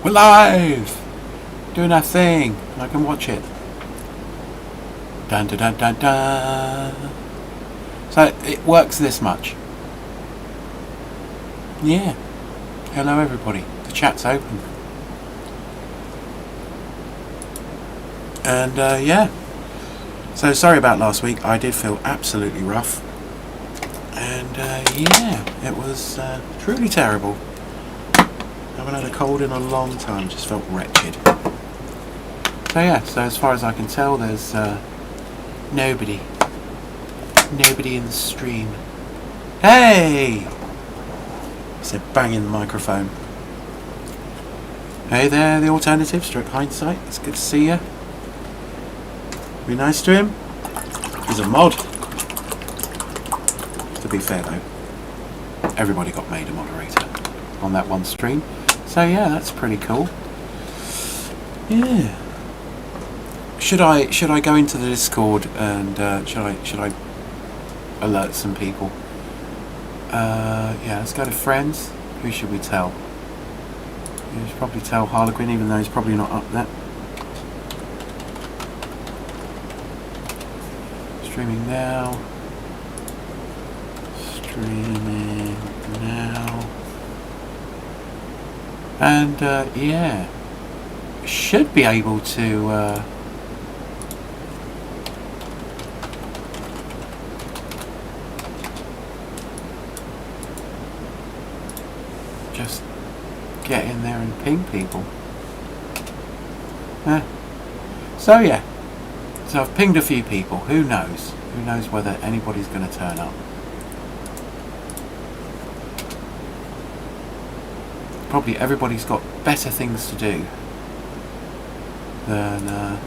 We're live! Doing our thing. And I can watch it. Dun dun dun dun dun. So it works this much. Yeah. Hello everybody. The chat's open. And yeah. So sorry about last week. I did feel absolutely rough. And yeah, it was truly terrible. I haven't had a cold in a long time, just felt wretched. So yeah, so as far as I can tell, there's nobody in the stream. Hey! He said banging the microphone. Hey there, the alternative, stroke hindsight. It's good to see you. Be nice to him. He's a mod. To be fair though, everybody got made a moderator on that one stream. So yeah, that's pretty cool. Yeah. Should I go into the Discord and should I alert some people? Yeah, let's go to friends. Who should we tell? We should probably tell Harlequin, even though he's probably not up there. Streaming now. Streaming now. And yeah, should be able to just get in there and ping people. So yeah, so I've pinged a few people. Who knows? Who knows whether anybody's going to turn up? Probably everybody's got better things to do than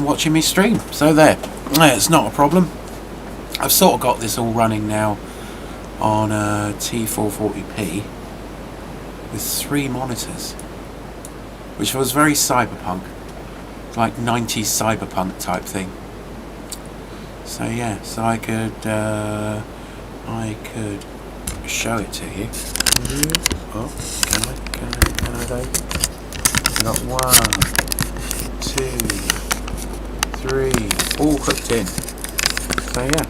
watching me stream. So there, it's not a problem. I've sort of got this all running now on a T440p with 3 monitors, which was very cyberpunk, like 90s cyberpunk type thing. So yeah, so I could show it to you. Oh, can I though? I got 1, 2, 3, all hooked in. So yeah.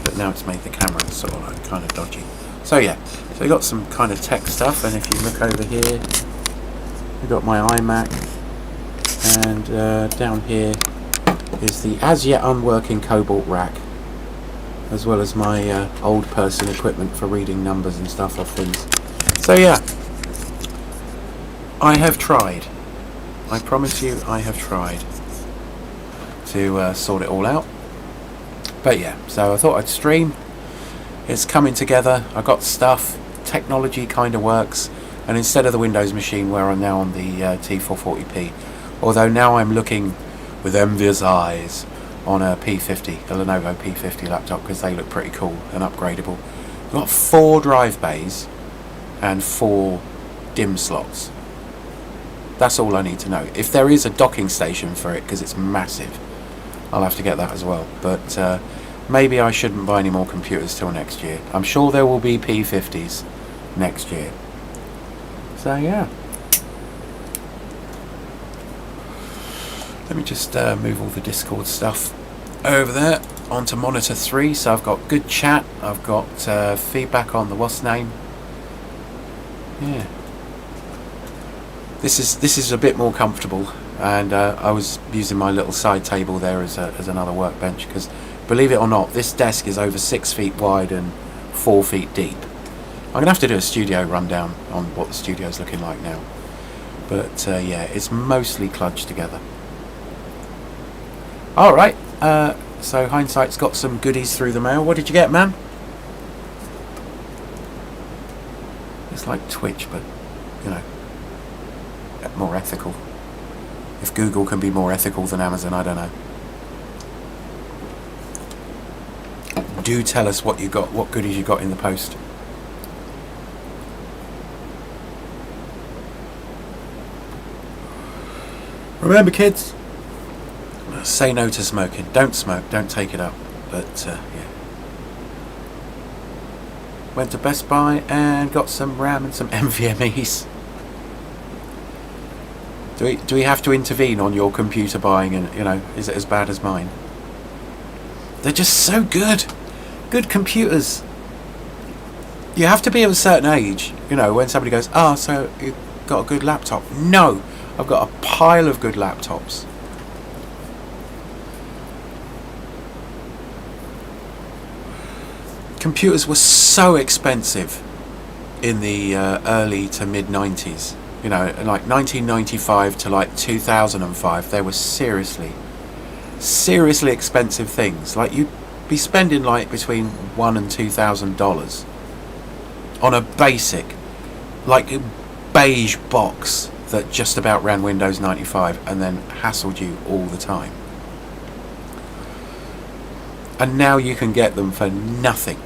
But now it's made the camera sort of like kind of dodgy. So yeah, so you got some kind of tech stuff, and if you look over here, you got my iMac, and down here is the as yet unworking Cobalt rack, as well as my old person equipment for reading numbers and stuff off things. So yeah, I have tried. I promise you, I have tried to sort it all out. But yeah, so I thought I'd stream. It's coming together. I got stuff. Technology kind of works. And instead of the Windows machine where I'm now on the T440p, although now I'm looking with envious eyes on a P50, a Lenovo P50 laptop, because they look pretty cool and upgradable. I've got 4 drive bays and 4 DIMM slots. That's all I need to know. If there is a docking station for it, because it's massive, I'll have to get that as well. But maybe I shouldn't buy any more computers till next year. I'm sure there will be P50s next year. So yeah. Let me just move all the Discord stuff over there onto monitor 3. So I've got good chat. I've got feedback on the what's name. Yeah. This is a bit more comfortable, and I was using my little side table there as another workbench, because believe it or not, this desk is over 6 feet wide and 4 feet deep. I'm gonna have to do a studio rundown on what the studio's looking like now, but yeah, it's mostly kludged together. All right, so Hindsight's got some goodies through the mail. What did you get, man? It's like Twitch, but you know, more ethical. If Google can be more ethical than Amazon, I don't know. Do tell us what you got, what goodies you got in the post. Remember, kids, say no to smoking. Don't smoke, don't take it up. But yeah. went to Best Buy and got some RAM and some NVMe's. Do we have to intervene on your computer buying, and is it as bad as mine? They're just so good. Good computers. You have to be of a certain age, when somebody goes, so you've got a good laptop. No, I've got a pile of good laptops. Computers were so expensive in the early to mid 90s. Like 1995 to like 2005, they were seriously expensive things. Like you'd be spending like between $1,000 and $2,000 on a basic, like beige box that just about ran Windows 95 and then hassled you all the time. And now you can get them for nothing.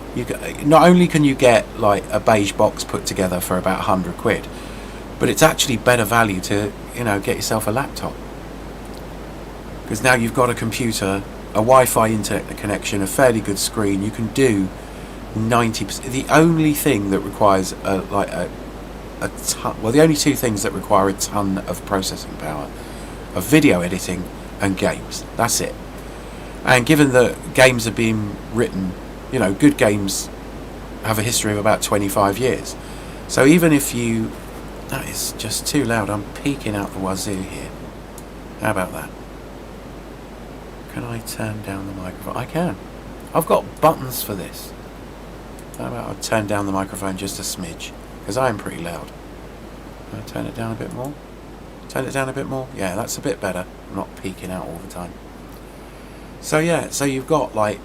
Not only can you get like a beige box put together for about £100, but it's actually better value to get yourself a laptop, because now you've got a computer, a Wi-Fi internet connection, a fairly good screen. You can do 90%. The only thing that requires the only two things that require a ton of processing power are video editing and games. That's it. And given that games are being written, good games have a history of about 25 years. So even if you... That is just too loud. I'm peeking out the wazoo here. How about that? Can I turn down the microphone? I can. I've got buttons for this. How about I turn down the microphone just a smidge? Because I am pretty loud. Can I turn it down a bit more? Turn it down a bit more? Yeah, that's a bit better. I'm not peeking out all the time. So yeah, so you've got like...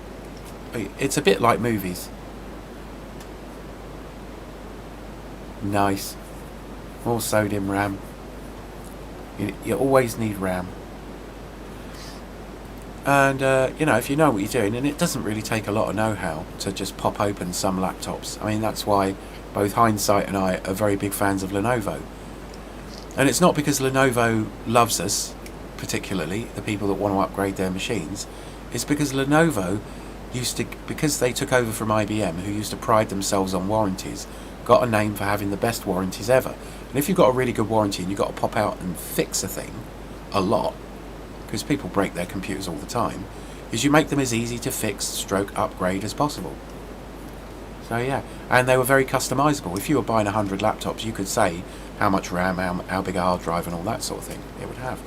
It's a bit like movies. Nice. More sodium RAM. You always need RAM. And if you know what you're doing, and it doesn't really take a lot of know-how to just pop open some laptops. I mean, that's why both Hindsight and I are very big fans of Lenovo. And it's not because Lenovo loves us particularly, the people that want to upgrade their machines. It's because Lenovo because they took over from IBM, who used to pride themselves on warranties, got a name for having the best warranties ever. And if you've got a really good warranty and you've got to pop out and fix a thing a lot, because people break their computers all the time, is you make them as easy to fix stroke upgrade as possible. So yeah, and they were very customizable. If you were buying 100 laptops, you could say how much RAM, how big a hard drive and all that sort of thing it would have.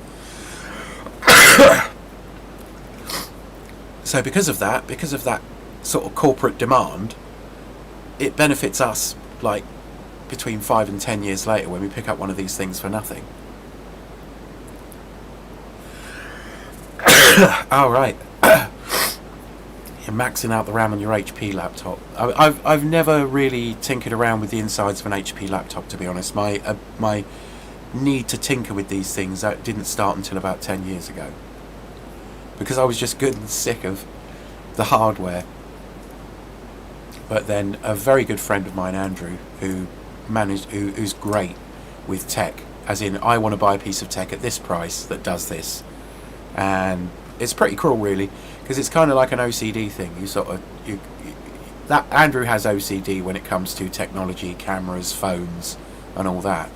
So because of that sort of corporate demand, it benefits us like between 5 and 10 years later when we pick up one of these things for nothing. All right. You're maxing out the RAM on your HP laptop. I've never really tinkered around with the insides of an HP laptop, to be honest. My need to tinker with these things didn't start until about 10 years ago, because I was just good and sick of the hardware. But then a very good friend of mine, Andrew, who's great with tech, as in, I want to buy a piece of tech at this price that does this. And it's pretty cool, really, because it's kind of like an OCD thing. That Andrew has OCD when it comes to technology, cameras, phones, and all that.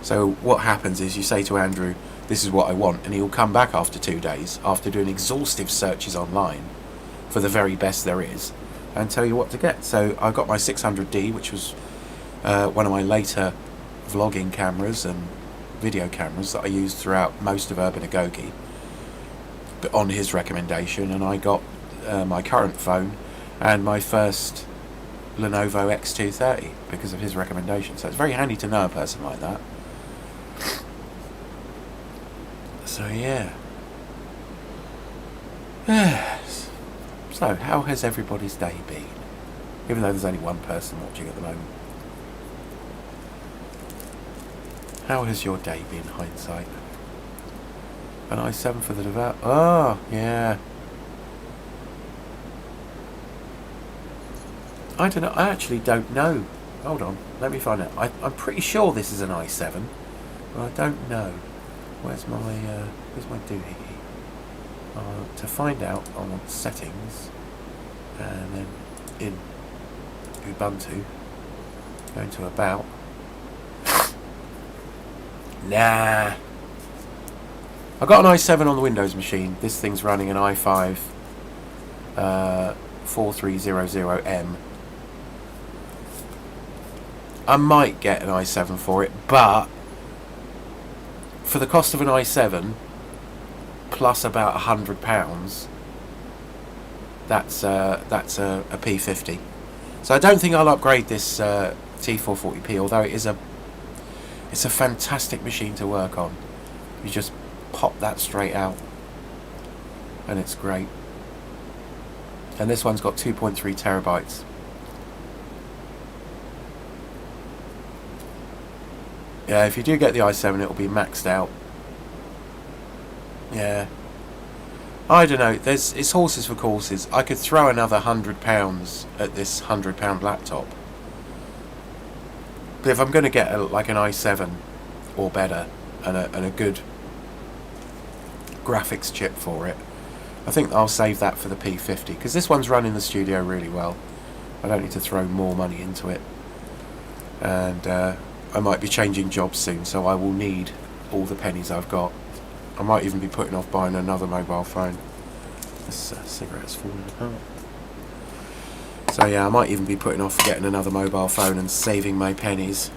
So what happens is you say to Andrew, this is what I want, and he'll come back after 2 days, after doing exhaustive searches online for the very best there is, and tell you what to get. So I got my 600D, which was one of my later vlogging cameras and video cameras that I used throughout most of Urban Agoge, but on his recommendation. And I got my current phone and my first Lenovo X230 because of his recommendation. So it's very handy to know a person like that. So yeah. Yes. So how has everybody's day been? Even though there's only one person watching at the moment. How has your day been, Hindsight? An i7 for the devout. Oh, yeah. I don't know. I actually don't know. Hold on. Let me find out. I'm pretty sure this is an i7, but I don't know. Where's my doohickey? To find out, I want settings, and then in Ubuntu, Going to about. Nah. I got an i7 on the Windows machine. This thing's running an i5 4300M. I might get an i7 for it, but for the cost of an i7 plus about £100, that's a P50. So I don't think I'll upgrade this T440p, although it's a fantastic machine to work on. You just pop that straight out and it's great. And this one's got 2.3 terabytes. Yeah, if you do get the i7, it'll be maxed out. Yeah, I don't know. It's horses for courses. I could throw another £100 at this £100 laptop, but if I'm going to get like an i7 or better and a good graphics chip for it, I think I'll save that for the P50, because this one's running the studio really well. I don't need to throw more money into it, and I might be changing jobs soon, so I will need all the pennies I've got. I might even be putting off buying another mobile phone. This cigarette's falling apart. So yeah, I might even be putting off getting another mobile phone and saving my pennies.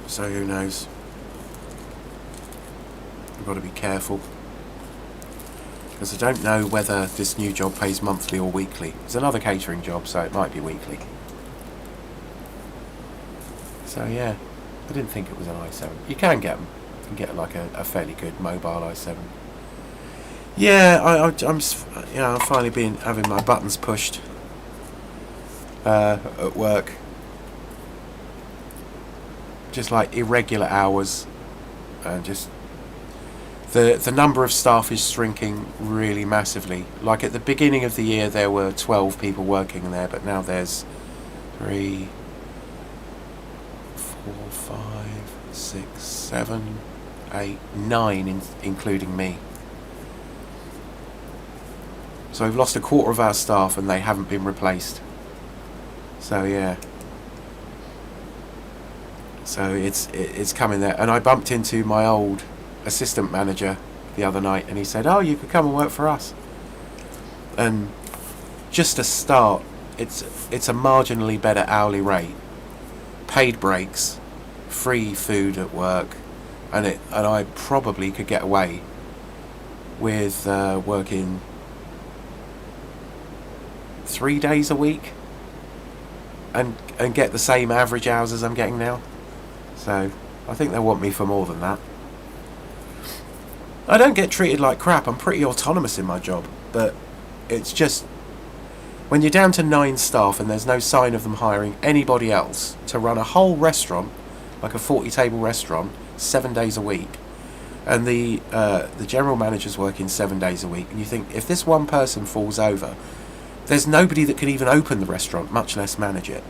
So who knows? I've got to be careful, because I don't know whether this new job pays monthly or weekly. It's another catering job, so it might be weekly. So yeah, I didn't think it was an i7. You can get them. You can get like a fairly good mobile i7. Yeah, I'm finally having my buttons pushed at work. Just like irregular hours, and just the number of staff is shrinking really massively. Like at the beginning of the year there were 12 people working there, but now there's 3, 4, 5, 6, 7, 8, 9 including me. So we've lost a quarter of our staff and they haven't been replaced. So yeah. So it's coming there. And I bumped into my old assistant manager the other night, and he said, "Oh, you could come and work for us." And just to start, it's a marginally better hourly rate, paid breaks, free food at work, and I probably could get away with working 3 days a week and get the same average hours as I'm getting now. So I think they want me for more than that. I don't get treated like crap. I'm pretty autonomous in my job, but it's just when you're down to 9 staff and there's no sign of them hiring anybody else to run a whole restaurant, like a 40-table restaurant, 7 days a week, and the general manager's working 7 days a week, and you think, if this one person falls over, there's nobody that can even open the restaurant, much less manage it.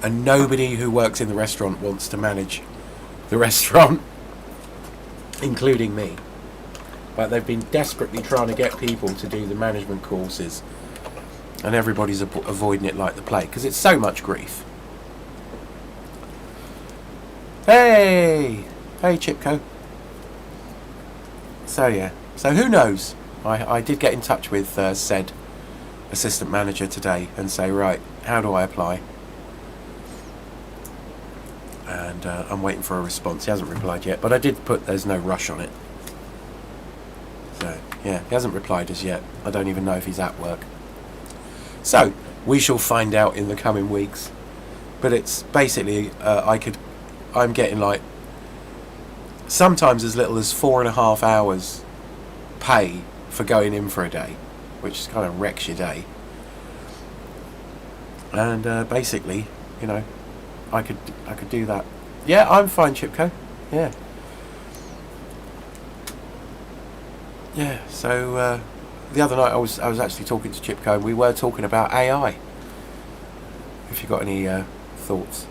And nobody who works in the restaurant wants to manage the restaurant, including me. But they've been desperately trying to get people to do the management courses, and everybody's avoiding it like the plague, because it's so much grief. Hey Chipco. So yeah, so who knows? I did get in touch with said assistant manager today and say, right, how do I apply? And I'm waiting for a response. He hasn't replied yet, but I did put there's no rush on it. So yeah, he hasn't replied as yet. I don't even know if he's at work. So we shall find out in the coming weeks. But it's basically I'm getting like sometimes as little as 4.5 hours pay for going in for a day, which kind of wrecks your day. And basically, you know, I could do that. Yeah, I'm fine, Chipco. Yeah. Yeah. So the other night I was actually talking to Chipco, and we were talking about AI. If you got any thoughts,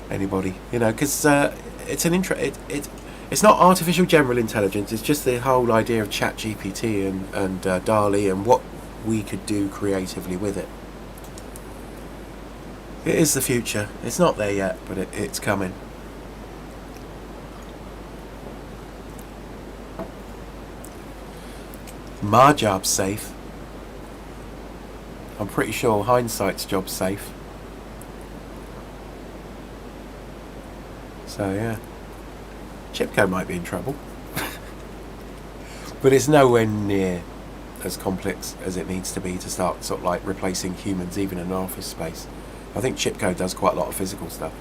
anybody, you know, because it's an it's not artificial general intelligence. It's just the whole idea of ChatGPT and DALL-E and what we could do creatively with it. It is the future. It's not there yet, but it's coming. My job's safe. I'm pretty sure Hindsight's job's safe. So yeah, Chipco might be in trouble. But it's nowhere near as complex as it needs to be to start sort of like replacing humans even in an office space. I think Chipco does quite a lot of physical stuff.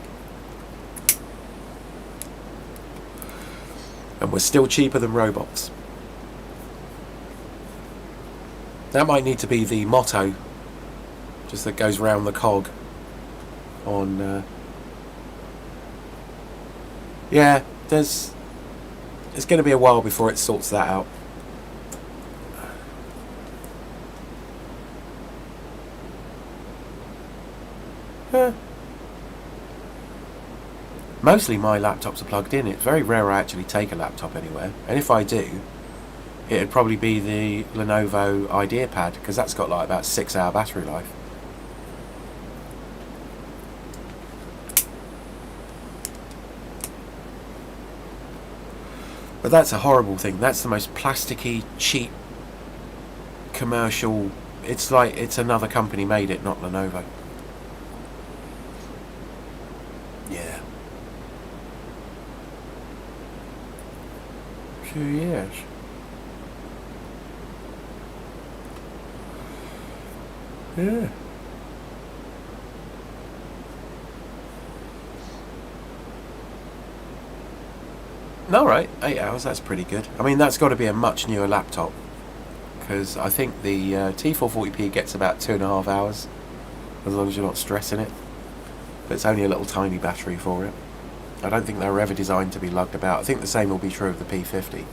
And we're still cheaper than robots. That might need to be the motto, just that goes round the cog on... yeah, it's going to be a while before it sorts that out. Mostly my laptops are plugged in. It's very rare I actually take a laptop anywhere, and if I do, it'd probably be the Lenovo IdeaPad, because that's got like about 6-hour battery life. But that's a horrible thing. That's the most plasticky, cheap, commercial... It's like it's another company made it, not Lenovo. Yeah. 2 years. Yeah. Alright, 8 hours, that's pretty good. I mean, that's got to be a much newer laptop, because I think the T440p gets about 2.5 hours, as long as you're not stressing it. But it's only a little tiny battery for it. I don't think they were ever designed to be lugged about. I think the same will be true of the P50,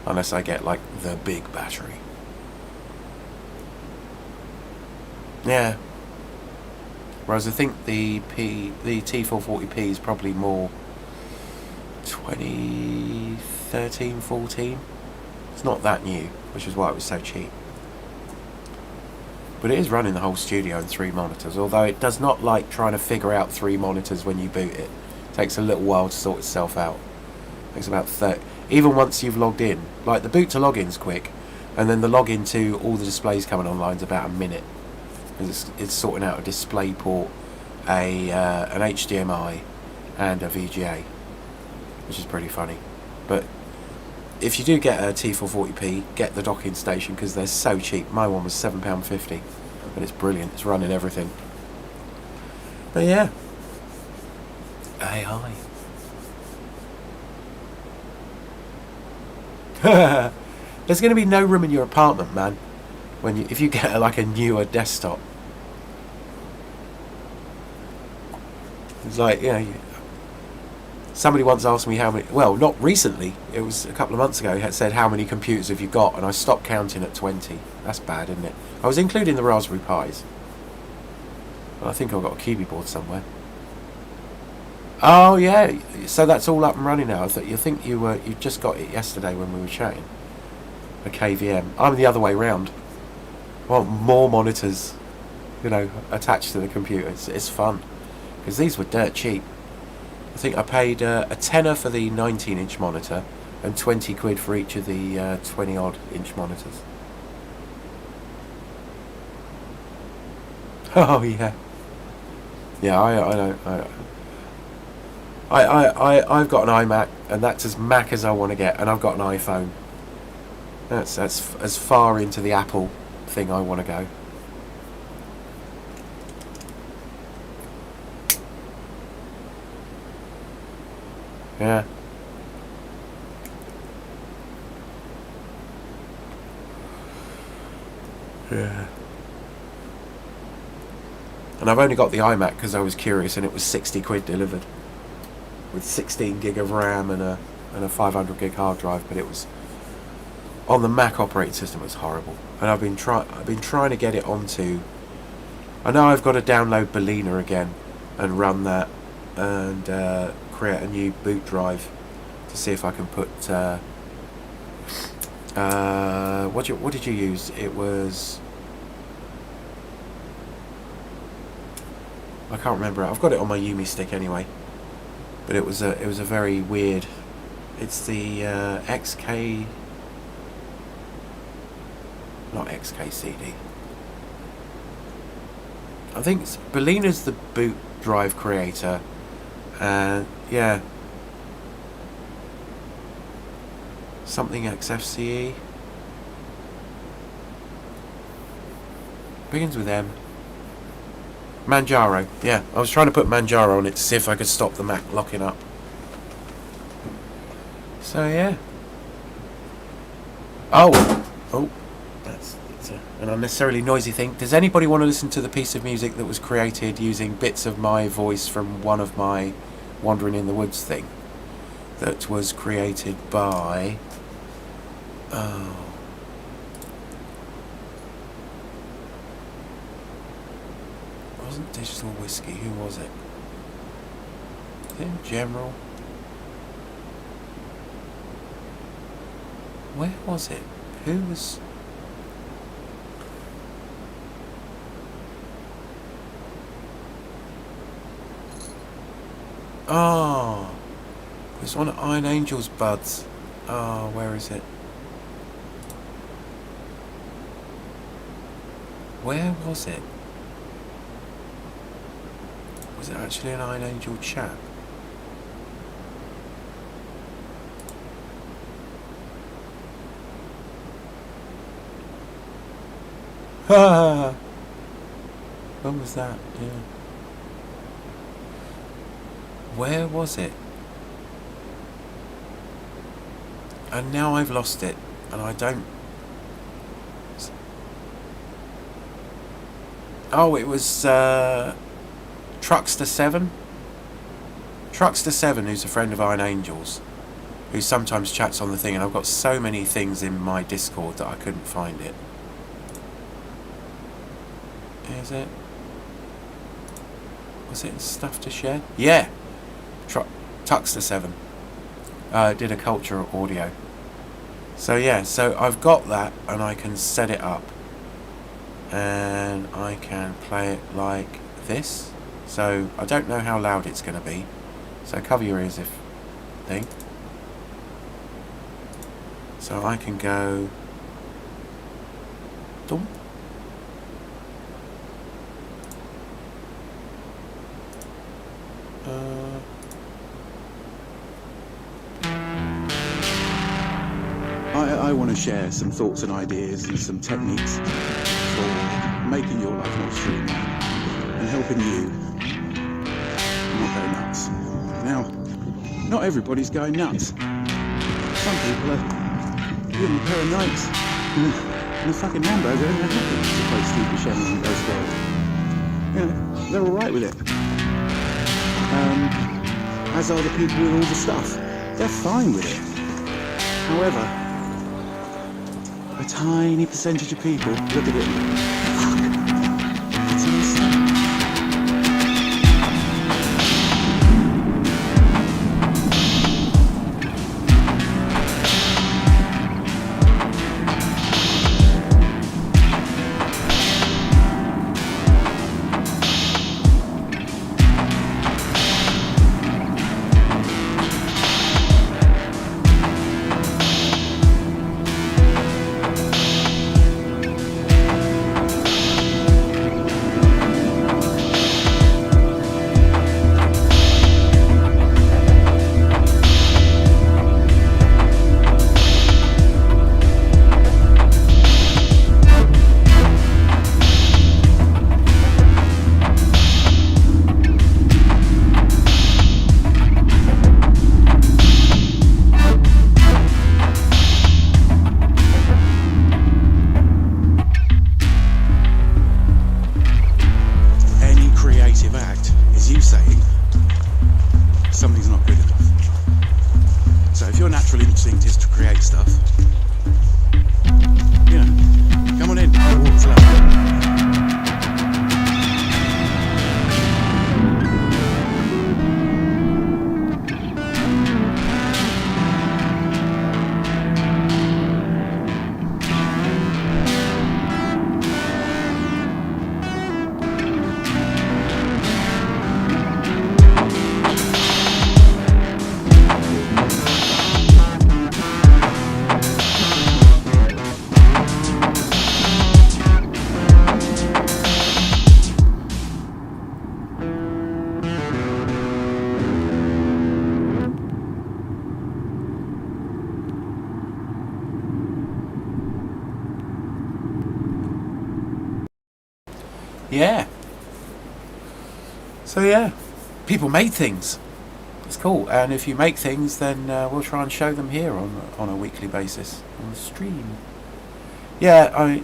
unless I get like the big battery. Yeah. Whereas I think the T440p is probably more 2013, 14. It's not that new, which is why it was so cheap. But it is running the whole studio in 3 monitors, although it does not like trying to figure out 3 monitors when you boot it. It takes a little while to sort itself out. It takes about 30. Even once you've logged in, like the boot to login's quick, and then the login to all the displays coming online is about a minute. It's sorting out a display port, an HDMI, and a VGA, which is pretty funny. But if you do get a T440p, get the docking station, because they're so cheap. My one was £7.50, and it's brilliant. It's running everything. But yeah, AI. There's going to be no room in your apartment, man, if you get like a newer desktop. It's like, you know, somebody once asked me how many, well, not recently, it was a couple of months ago, he had said, how many computers have you got? And I stopped counting at 20. That's bad, isn't it? I was including the Raspberry Pis. Well, I think I've got a QB board somewhere. Oh yeah, so that's all up and running now. You think you just got it yesterday when we were chatting. A KVM. I'm the other way round. I want more monitors, you know, attached to the computer. It's fun, because these were dirt cheap. I think I paid a tenner for the 19-inch monitor and 20 quid for each of the 20-odd inch monitors. Oh yeah. Yeah, I know. I've got an iMac, and that's as Mac as I want to get, and I've got an iPhone. That's as far into the Apple thing I want to go. Yeah. Yeah. And I've only got the iMac because I was curious, and it was 60 quid delivered, with 16 gig of RAM and a 500 gig hard drive. But it was on the Mac operating system. It was horrible, and I've been trying to get it onto. I know I've got to download Balena again and run that, and create a new boot drive to see if I can put. What did you use? It was I can't remember it. I've got it on my Yumi stick anyway. But it was a very weird. It's the XK, not XK CD. I think Bellina's the boot drive creator, and yeah, something XFCE begins with M. Manjaro, yeah. I was trying to put Manjaro on it to see if I could stop the Mac locking up. So yeah. Oh, that's an unnecessarily noisy thing. Does anybody want to listen to the piece of music that was created using bits of my voice from one of my Wandering in the Woods thing? That was created by... Oh... It wasn't Digital Whiskey, who was it? In general... Where was it? Who was... Oh, it's one of Iron Angel's buds. Oh, where is it? Where was it? Was it actually an Iron Angel chap? Ha! When was that? Yeah. Where was it? And now I've lost it, and I don't... Oh, it was Truckster7? Truckster7, who's a friend of Iron Angel's, who sometimes chats on the thing, and I've got so many things in my Discord that I couldn't find it. Is it? Was it stuff to share? Yeah! Tuxter7 did a culture audio. So yeah, so I've got that, and I can set it up, and I can play it like this. So I don't know how loud it's going to be, so cover your ears if thing. So I can go dum. I want to share some thoughts and ideas and some techniques for making your life more streamlined and helping you not go nuts. Now, not everybody's going nuts. Some people are giving a pair of Nikes and a fucking hamburger and they're happy to play Stupid Shannon and Ghost World. You know, they're alright with it. As are the people with all the stuff. They're fine with it. However, a tiny percentage of people look at it and fuck, it's insane. Yeah. So yeah, people made things. It's cool, and if you make things, then we'll try and show them here on a weekly basis on the stream. Yeah,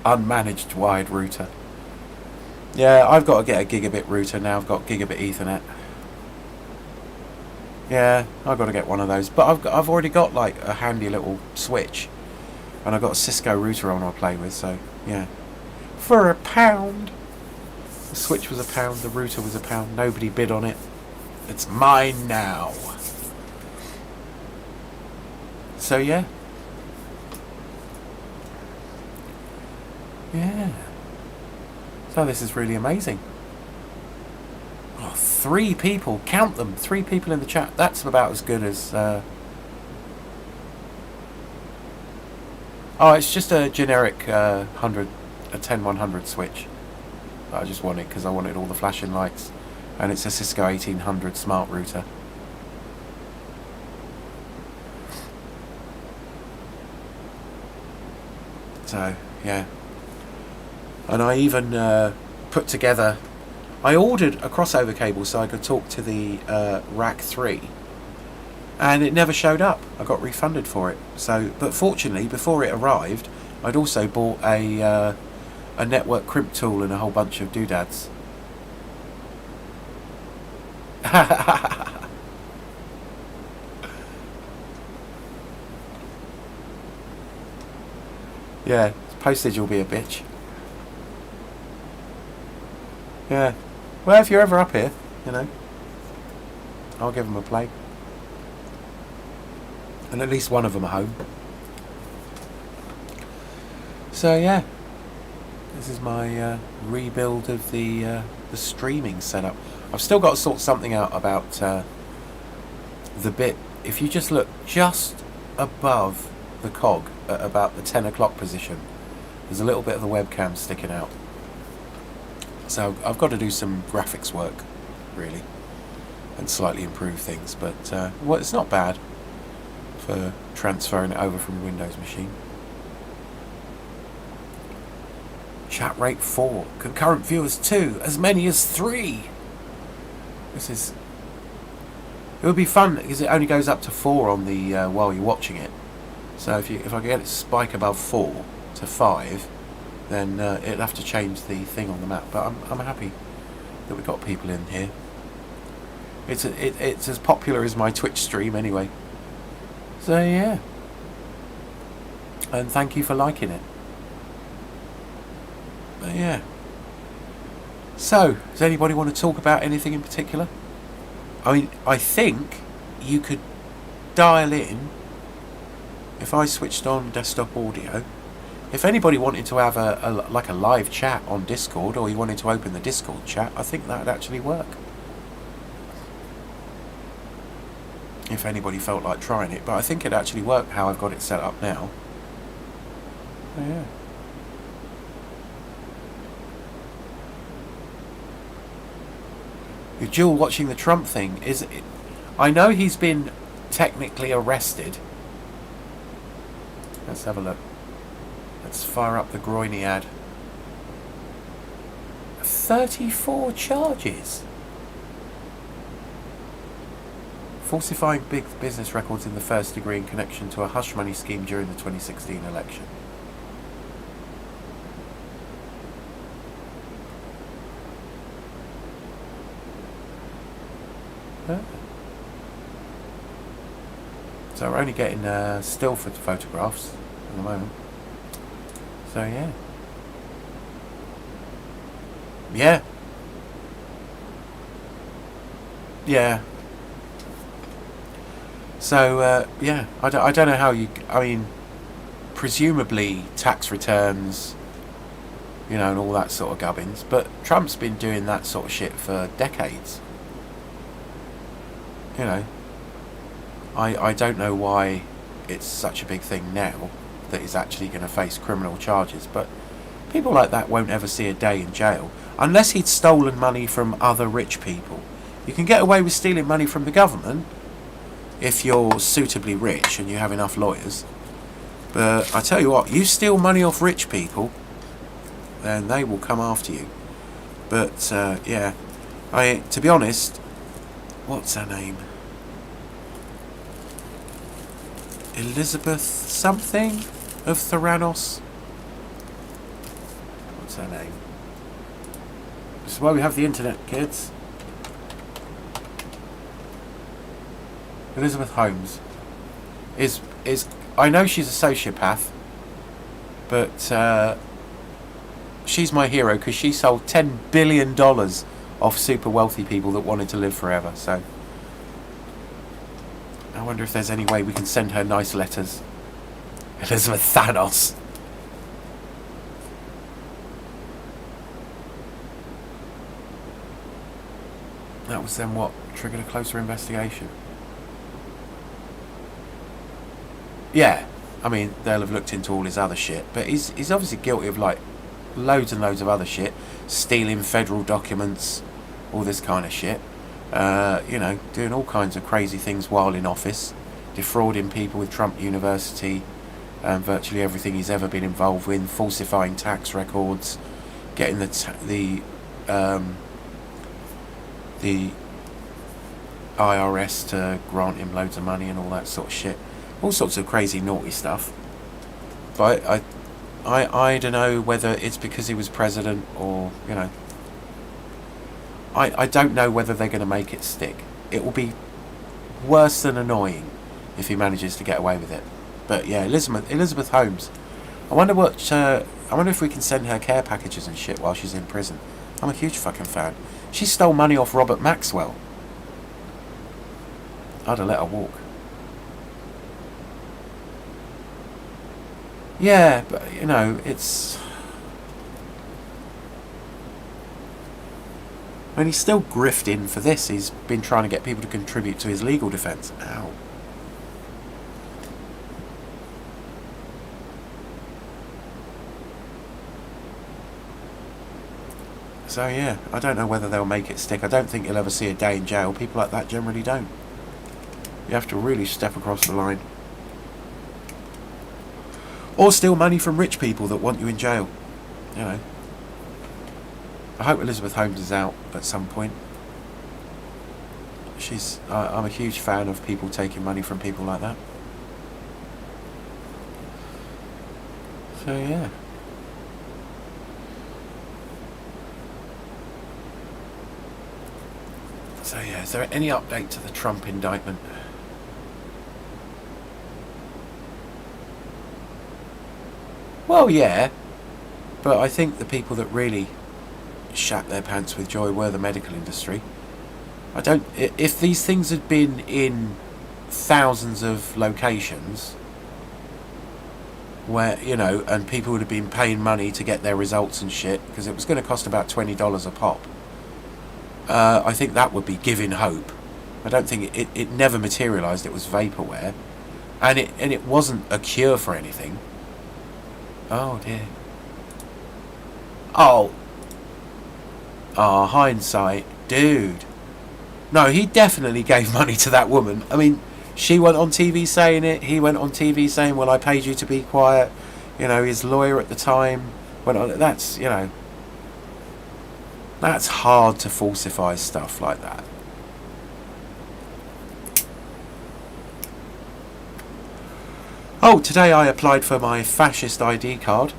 unmanaged wide router. Yeah, I've got to get a gigabit router now. I've got gigabit Ethernet. Yeah, I've got to get one of those. But I've already got like a handy little switch, and I've got a Cisco router on I play with. So yeah, for £1. The switch was £1. The router was £1. Nobody bid on it. It's mine now. So yeah. Yeah. So this is really amazing. Oh, 3 people. Count them. 3 people in the chat. That's about as good as... Oh, it's just a generic 10100 switch. I just want it because I wanted all the flashing lights. And it's a Cisco 1800 smart router. So, yeah. And I even put together... I ordered a crossover cable so I could talk to the Rack 3. And it never showed up. I got refunded for it. So, but fortunately, before it arrived, I'd also bought a network crimp tool and a whole bunch of doodads. Yeah, postage will be a bitch. Yeah. Well, if you're ever up here, you know, I'll give them a play. And at least one of them are home. So yeah, this is my rebuild of the streaming setup. I've still got to sort something out about the bit. If you just look just above the cog at about the 10 o'clock position, there's a little bit of the webcam sticking out. So I've got to do some graphics work, really, and slightly improve things. But well, it's not bad for transferring it over from a Windows machine. Chat rate 4, concurrent viewers 2, as many as 3. This is... It would be fun because it only goes up to 4 on the while you're watching it. So if I get it spike above 4 to 5, then it'll have to change the thing on the map. But I'm happy that we've got people in here. It's as popular as my Twitch stream anyway. So yeah. And thank you for liking it. But yeah. So, does anybody want to talk about anything in particular? I mean, I think you could dial in, if I switched on desktop audio, if anybody wanted to have a live chat on Discord, or you wanted to open the Discord chat, I think that would actually work. If anybody felt like trying it, but I think it actually worked how I've got it set up now. Oh, yeah. You're dual watching the Trump thing. I know he's been technically arrested. Let's have a look. Let's fire up the groiny ad. 34 charges. Falsifying big business records in the first degree in connection to a hush money scheme during the 2016 election. So we're only getting still photographs at the moment. So yeah. Yeah. Yeah. So yeah, I don't know how you... I mean, presumably tax returns, you know, and all that sort of gubbins. But Trump's been doing that sort of shit for decades. You know, I don't know why it's such a big thing now that he's actually going to face criminal charges, but people like that won't ever see a day in jail unless he'd stolen money from other rich people. You can get away with stealing money from the government if you're suitably rich and you have enough lawyers, But I tell you what, you steal money off rich people, then they will come after you. But yeah, to be honest, what's her name? Elizabeth something of Theranos. What's her name? This is why we have the internet, kids. Elizabeth Holmes is I know she's a sociopath, but she's my hero because she sold $10 billion off super wealthy people that wanted to live forever. So I wonder if there's any way we can send her nice letters. Elizabeth Thanos. That was then what triggered a closer investigation. Yeah, I mean, they'll have looked into all his other shit, but he's obviously guilty of like loads and loads of other shit, stealing federal documents, all this kind of shit. You know, doing all kinds of crazy things while in office, defrauding people with Trump University, virtually everything he's ever been involved with, falsifying tax records, getting the IRS to grant him loads of money and all that sort of shit. All sorts of crazy naughty stuff. But I don't know whether it's because he was president or, you know. I don't know whether they're going to make it stick. It will be worse than annoying if he manages to get away with it. But yeah, Elizabeth Holmes. I wonder if we can send her care packages and shit while she's in prison. I'm a huge fucking fan. She stole money off Robert Maxwell. I'd have let her walk. Yeah, but you know, it's... I mean, he's still grifting for this. He's been trying to get people to contribute to his legal defence. Ow. So yeah, I don't know whether they'll make it stick. I don't think you'll ever see a day in jail. People like that generally don't. You have to really step across the line. Or steal money from rich people that want you in jail. You know. I hope Elizabeth Holmes is out at some point. I'm a huge fan of people taking money from people like that. So yeah. So yeah, is there any update to the Trump indictment? Well, yeah, but I think the people that really shat their pants with joy were the medical industry. If these things had been in thousands of locations where, you know, and people would have been paying money to get their results and shit, because it was going to cost about $20 a pop, I think that would be giving hope. I don't think it never materialised. It was vaporware, and it wasn't a cure for anything. Oh dear. Oh, hindsight, dude. No, he definitely gave money to that woman. I mean, she went on TV saying it. He went on TV saying, "Well, I paid you to be quiet." You know, his lawyer at the time went on. That's, you know, that's hard to falsify stuff like that. Oh, today I applied for my fascist ID card.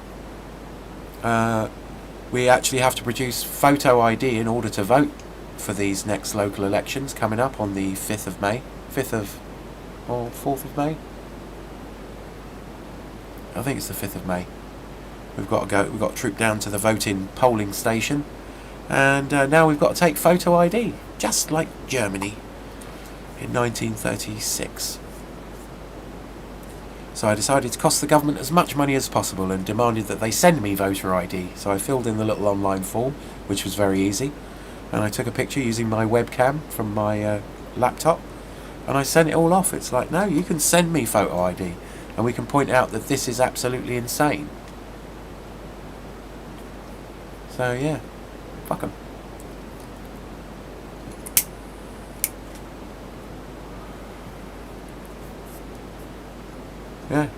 We actually have to produce photo ID in order to vote for these next local elections coming up on the 5th of May. 4th of May? I think it's the 5th of May. We've got to troop down to the voting polling station. And now we've got to take photo ID, just like Germany in 1936. So I decided to cost the government as much money as possible and demanded that they send me voter ID. So I filled in the little online form, which was very easy. And I took a picture using my webcam from my laptop. And I sent it all off. It's like, no, you can send me photo ID. And we can point out that this is absolutely insane. So yeah, fuck 'em. Yeah,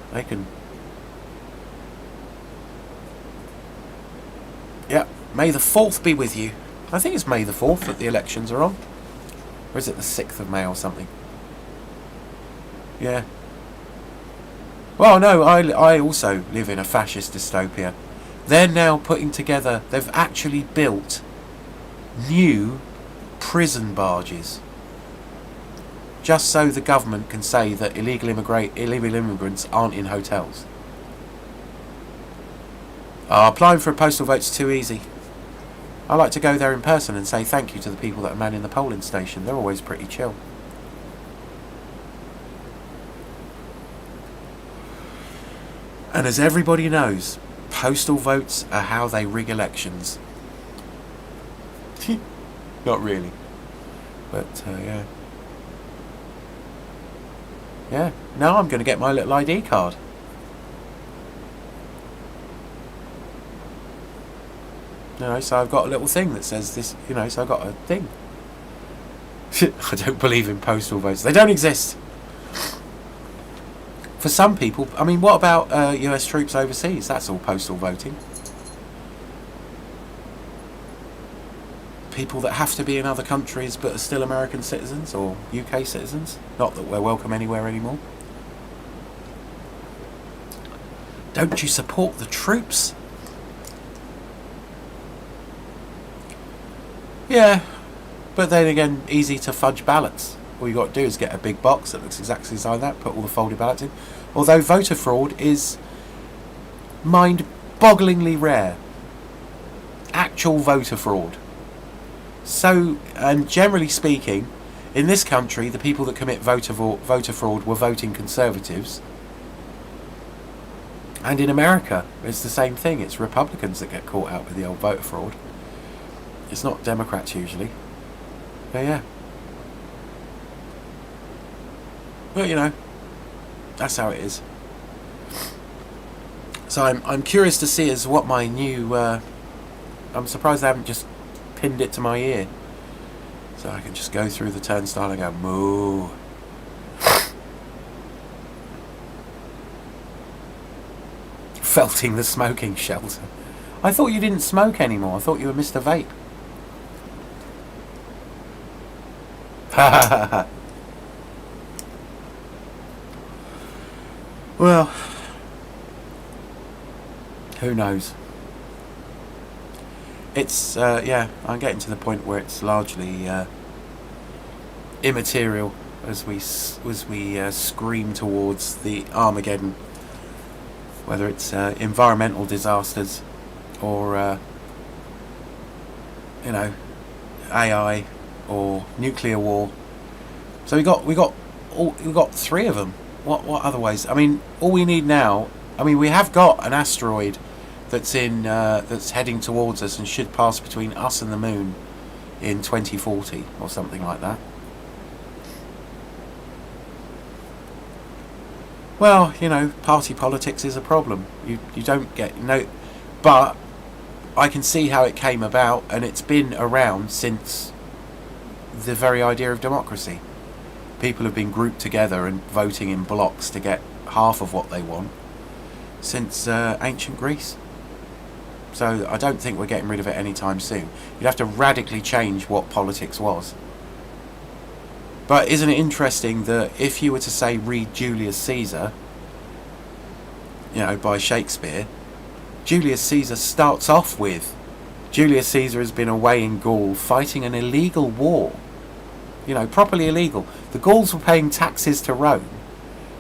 May the 4th be with you. I think it's May the 4th that the elections are on. Or is it the 6th of May or something? Yeah. Well, no, I also live in a fascist dystopia. They're now putting together, they've actually built new prison barges. Just so the government can say that illegal immigrants aren't in hotels. Applying for a postal vote's too easy. I like to go there in person and say thank you to the people that are manning the polling station. They're always pretty chill. And as everybody knows, postal votes are how they rig elections. Not really. But, yeah. Yeah, now I'm going to get my little ID card. You know, so I've got a little thing that says this, you know, so I've got a thing. I don't believe in postal votes. They don't exist. For some people, I mean, what about US troops overseas? That's all postal voting. People that have to be in other countries but are still American citizens or UK citizens. Not that we're welcome anywhere anymore. Don't you support the troops? Yeah, but then again, easy to fudge ballots. All you got to do is get a big box that looks exactly like that, put all the folded ballots in. Although voter fraud is mind-bogglingly rare. Actual voter fraud. So, and generally speaking, in this country, the people that commit voter fraud were voting Conservatives. And in America, it's the same thing. It's Republicans that get caught out with the old voter fraud. It's not Democrats usually. But yeah. But you know, that's how it is. So I'm curious to see as what my new. I'm surprised I haven't just pinned it to my ear, so I can just go through the turnstile and go moo. Felting the smoking shelter. I thought you didn't smoke anymore. I thought you were Mr. Vape. Ha ha ha. Well, who knows? It's, yeah, I'm getting to the point where it's largely immaterial as we scream towards the Armageddon. Whether it's environmental disasters or, you know, AI or nuclear war. So we got 3 of them. What other ways? I mean, all we need now. I mean, we have got an asteroid that's that's heading towards us and should pass between us and the moon in 2040 or something like that. Well, you know, party politics is a problem. You don't get but I can see how it came about, and it's been around since the very idea of democracy. People have been grouped together and voting in blocks to get half of what they want since ancient Greece. So I don't think we're getting rid of it anytime soon. You'd have to radically change what politics was. But isn't it interesting that if you were to say read Julius Caesar, you know, by Shakespeare, Julius Caesar starts off with Julius Caesar has been away in Gaul fighting an illegal war. You know, properly illegal. The Gauls were paying taxes to Rome,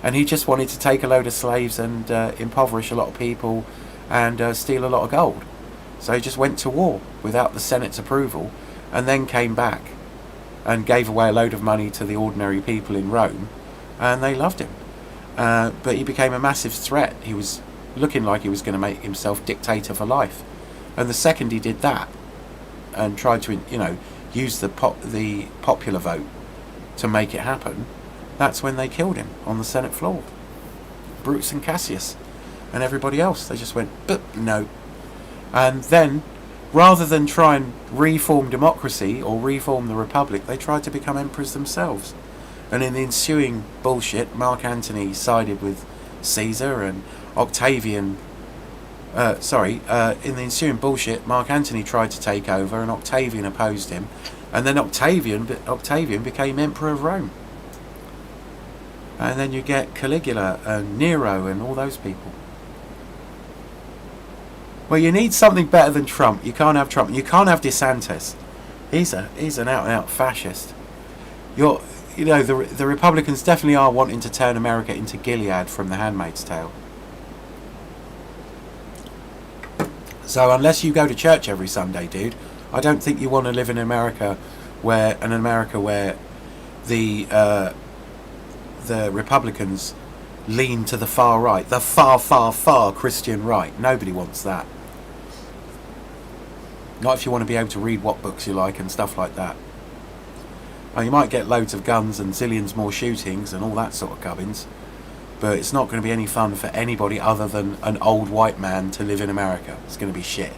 and he just wanted to take a load of slaves and impoverish a lot of people and steal a lot of gold. So he just went to war without the Senate's approval, and then came back and gave away a load of money to the ordinary people in Rome, and they loved him. But he became a massive threat. He was looking like he was going to make himself dictator for life. And the second he did that and tried to, you know, use the popular vote to make it happen, that's when they killed him on the Senate floor. Brutus and Cassius and everybody else, they just went, but no. And then, rather than try and reform democracy or reform the republic, they tried to become emperors themselves. And in the ensuing bullshit, Mark Antony sided with Caesar, and Octavian in the ensuing bullshit, Mark Antony tried to take over, and Octavian opposed him, and then Octavian became Emperor of Rome. And then you get Caligula and Nero and all those people. Well, you need something better than Trump. You can't have Trump. You can't have DeSantis. He's an out-and-out fascist. The Republicans definitely are wanting to turn America into Gilead from The Handmaid's Tale. So unless you go to church every Sunday, dude, I don't think you want to live in America where the Republicans lean to the far right, the far Christian right. Nobody wants that. Not if you want to be able to read what books you like and stuff like that. You might get loads of guns and zillions more shootings and all that sort of gubbins, but it's not going to be any fun for anybody other than an old white man to live in America. It's going to be shit.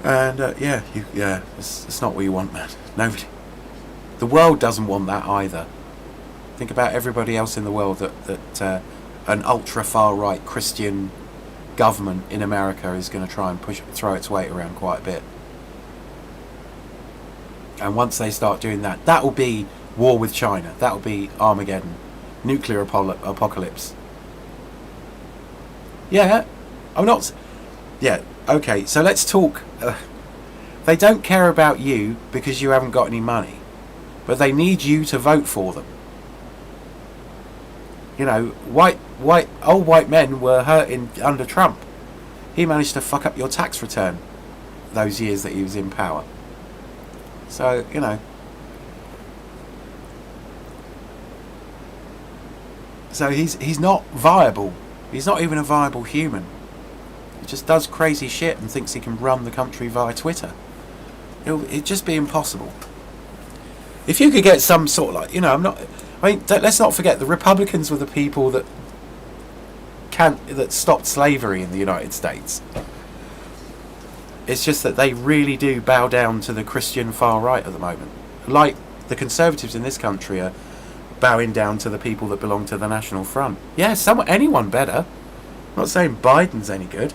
And it's not what you want, man. Nobody. The world doesn't want that either. Think about everybody else in the world that an ultra far right Christian government in America is going to try and throw its weight around quite a bit. And once they start doing that, that will be war with China. That will be Armageddon, nuclear apocalypse. Yeah, I'm not. Yeah, okay. So let's talk. They don't care about you because you haven't got any money, but they need you to vote for them. Old white men were hurting under Trump. He managed to fuck up your tax return those years that he was in power. So, So he's not viable. He's not even a viable human. He just does crazy shit and thinks he can run the country via Twitter. It'd just be impossible. If you could get some sort of let's not forget the Republicans were the people that stopped slavery in the United States. It's just that they really do bow down to the Christian far right at the moment. Like the Conservatives in this country are bowing down to the people that belong to the National Front. Yeah, anyone better. I'm not saying Biden's any good,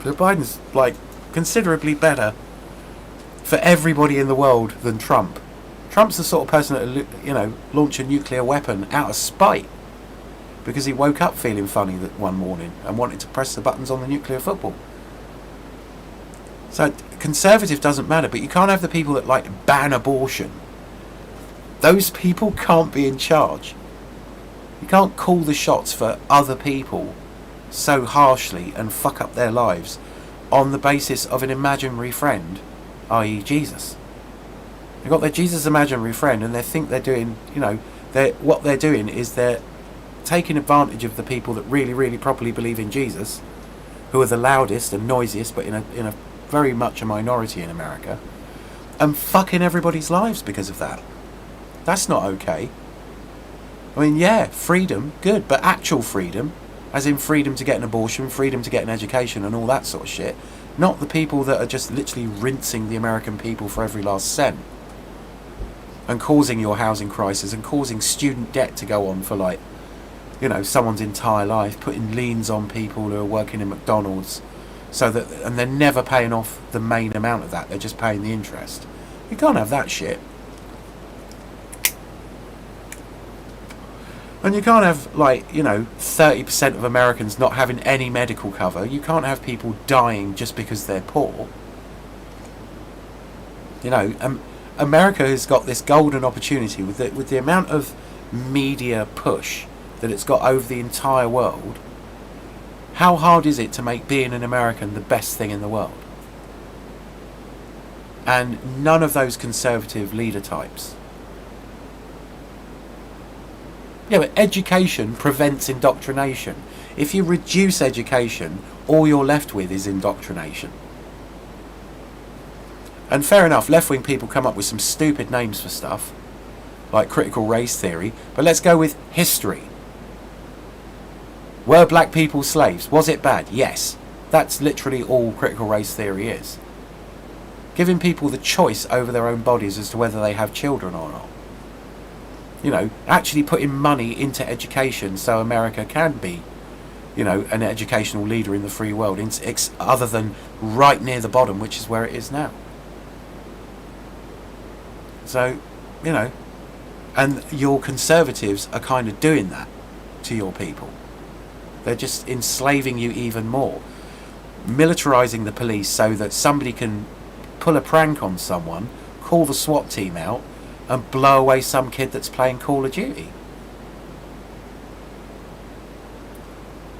but Biden's considerably better for everybody in the world than Trump. Trump's the sort of person that launch a nuclear weapon out of spite because he woke up feeling funny that one morning and wanted to press the buttons on the nuclear football. So conservative doesn't matter, but you can't have the people that ban abortion. Those people can't be in charge. You can't call the shots for other people so harshly and fuck up their lives on the basis of an imaginary friend, i.e. Jesus. They've got their Jesus imaginary friend and they think they're doing, what they're doing is they're taking advantage of the people that really, really properly believe in Jesus, who are the loudest and noisiest, but in a very much a minority in America, and fucking everybody's lives because of that. That's not okay. I mean, yeah, freedom, good, but actual freedom, as in freedom to get an abortion, freedom to get an education and all that sort of shit, not the people that are just literally rinsing the American people for every last cent and causing your housing crisis and causing student debt to go on for someone's entire life, putting liens on people who are working in McDonald's and they're never paying off the main amount of that, they're just paying the interest. You can't have that shit. And you can't have 30% of Americans not having any medical cover. You can't have people dying just because they're poor. America has got this golden opportunity with the amount of media push that it's got over the entire world. How hard is it to make being an American the best thing in the world? And none of those conservative leader types. Yeah, but education prevents indoctrination. If you reduce education, all you're left with is indoctrination. And fair enough, left-wing people come up with some stupid names for stuff, like critical race theory, but let's go with history. Were black people slaves? Was it bad? Yes. That's literally all critical race theory is. Giving people the choice over their own bodies as to whether they have children or not. You know, actually putting money into education so America can be, you know, an educational leader in the free world, other than right near the bottom, which is where it is now. So, you know, and your conservatives are kind of doing that to your people. They're just enslaving you even more, militarizing the police so that somebody can pull a prank on someone, call the SWAT team out, and blow away some kid that's playing Call of Duty.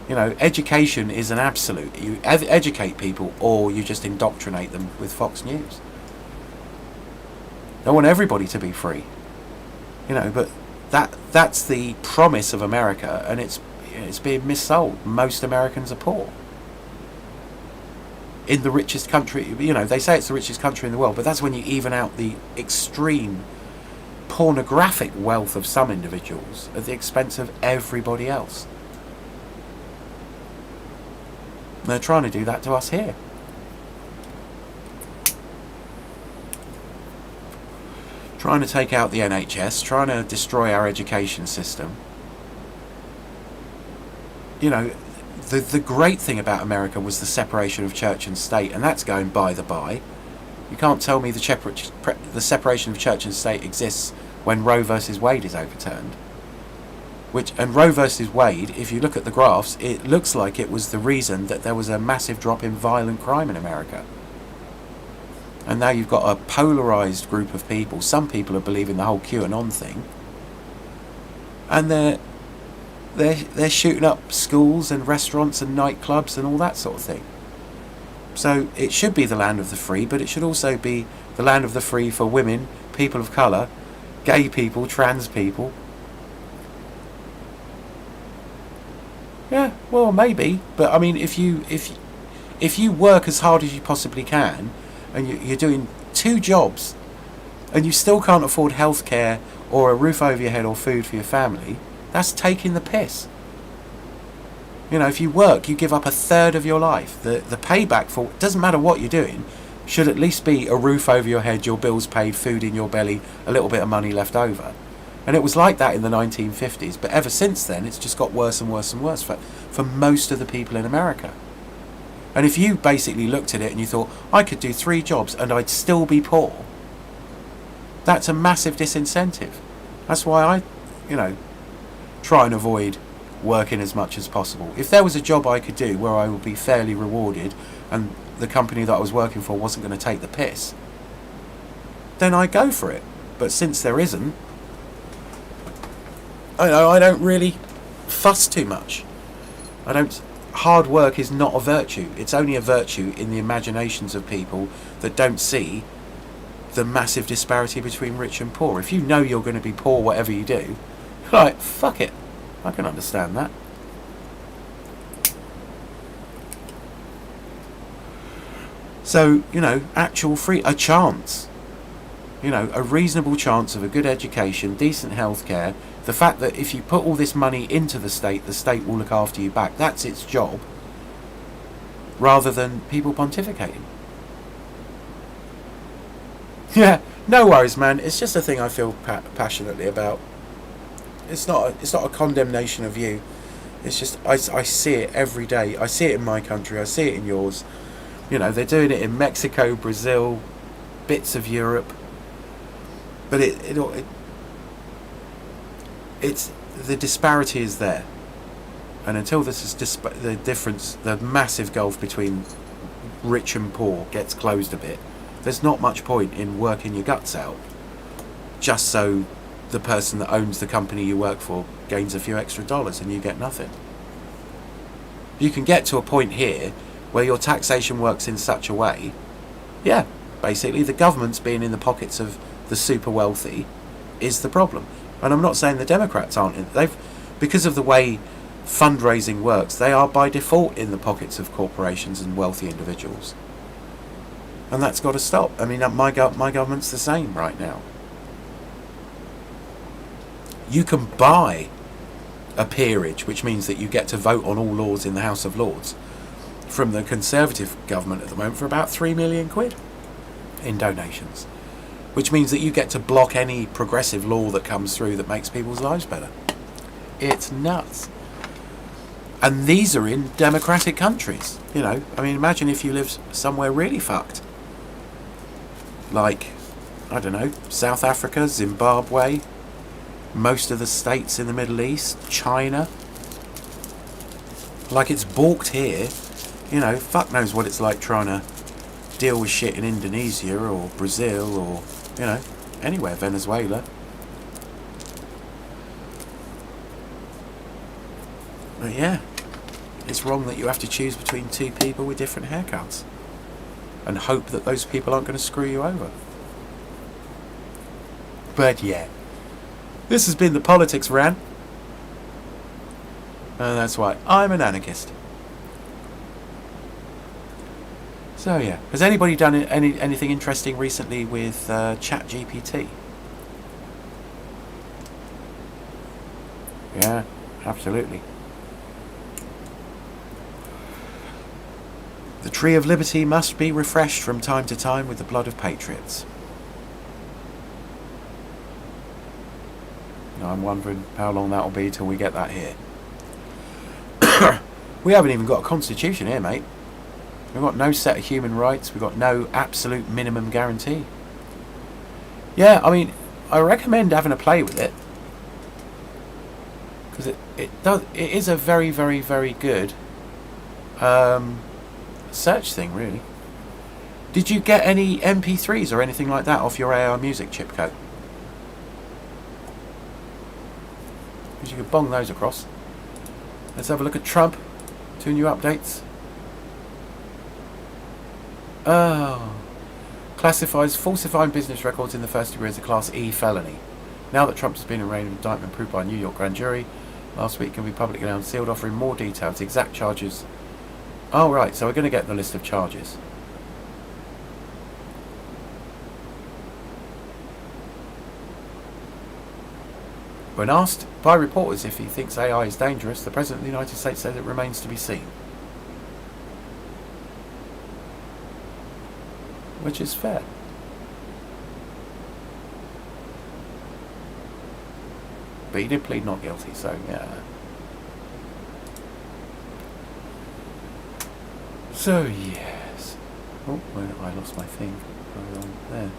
You know, education is an absolute. You educate people, or you just indoctrinate them with Fox News. They want everybody to be free. You know, but that's the promise of America, and it's being missold. Most Americans are poor. In the richest country, you know, they say it's the richest country in the world, but that's when you even out the extreme pornographic wealth of some individuals at the expense of everybody else. And they're trying to do that to us here. Trying to take out the NHS, trying to destroy our education system. You know, the great thing about America was the separation of church and state, and that's going by the by. You can't tell me the separation of church and state exists when Roe versus Wade is overturned. And Roe versus Wade, if you look at the graphs, it looks like it was the reason that there was a massive drop in violent crime in America. And now you've got a polarised group of people. Some people are believing the whole QAnon thing, and they're shooting up schools and restaurants and nightclubs and all that sort of thing. So it should be the land of the free, but it should also be the land of the free for women, people of colour, gay people, trans people. Yeah, well, maybe, but I mean, if you work as hard as you possibly can, and you're doing 2 jobs, and you still can't afford healthcare or a roof over your head or food for your family, that's taking the piss. You know, if you work, you give up a third of your life. The payback for, it doesn't matter what you're doing, should at least be a roof over your head, your bills paid, food in your belly, a little bit of money left over. And it was like that in the 1950s, but ever since then it's just got worse and worse and worse for most of the people in America. And if you basically looked at it and you thought, I could do 3 jobs and I'd still be poor, that's a massive disincentive. That's why I, you know, try and avoid working as much as possible. If there was a job I could do where I would be fairly rewarded and the company that I was working for wasn't going to take the piss, then I'd go for it. But since there isn't, I don't really fuss too much. Hard work is not a virtue. It's only a virtue in the imaginations of people that don't see the massive disparity between rich and poor. If you know you're going to be poor whatever you do, like, fuck it. I can understand that. So, you know, actual free, a chance. You know, a reasonable chance of a good education, decent healthcare. The fact that if you put all this money into the state will look after you back. That's its job. Rather than people pontificating. Yeah, no worries, man. It's just a thing I feel passionately about. It's not a condemnation of you. It's just I see it every day. I see it in my country. I see it in yours. You know, they're doing it in Mexico, Brazil, bits of Europe. But it's the disparity is there, and until this is the difference, the massive gulf between rich and poor gets closed a bit, there's not much point in working your guts out just so the person that owns the company you work for gains a few extra dollars and you get nothing. You can get to a point here where your taxation works in such a way, yeah, basically the government's being in the pockets of the super wealthy is the problem. And I'm not saying the Democrats aren't. Because of the way fundraising works, they are by default in the pockets of corporations and wealthy individuals. And that's got to stop. I mean, my government's the same right now. You can buy a peerage, which means that you get to vote on all laws in the House of Lords, from the Conservative government at the moment for about £3 million in donations. which means that you get to block any progressive law that comes through that makes people's lives better. It's nuts. And these are in democratic countries, you know. I mean, imagine if you lived somewhere really fucked. Like, I don't know, South Africa, Zimbabwe, most of the states in the Middle East, China. Like, it's balked here. You know, fuck knows what it's like trying to deal with shit in Indonesia or Brazil or, you know, anywhere, Venezuela. But yeah, it's wrong that you have to choose between two people with different haircuts and hope that those people aren't going to screw you over. But yeah, this has been the politics rant, and that's why I'm an anarchist. So yeah, has anybody done anything interesting recently with ChatGPT? Yeah, absolutely. The tree of liberty must be refreshed from time to time with the blood of patriots. Now I'm wondering how long that'll be till we get that here. We haven't even got a constitution here, mate. We've got no set of human rights. We've got no absolute minimum guarantee. Yeah, I mean, I recommend having a play with it, because it is a very, very, very good search thing, really. Did you get any MP3s or anything like that off your AI music chip code? Because you could bong those across. Let's have a look at Trump. 2 new updates. Oh. Classifies falsifying business records in the first degree as a Class E felony. Now that Trump has been arraigned with indictment proved by a New York grand jury, last week can be publicly unsealed, offering more details, exact charges. Oh, right, so we're going to get the list of charges. When asked by reporters if he thinks AI is dangerous, the President of the United States said it remains to be seen. Which is fair. But he did plead not guilty, so yeah. So yes. Oh, where have I lost my thing? There.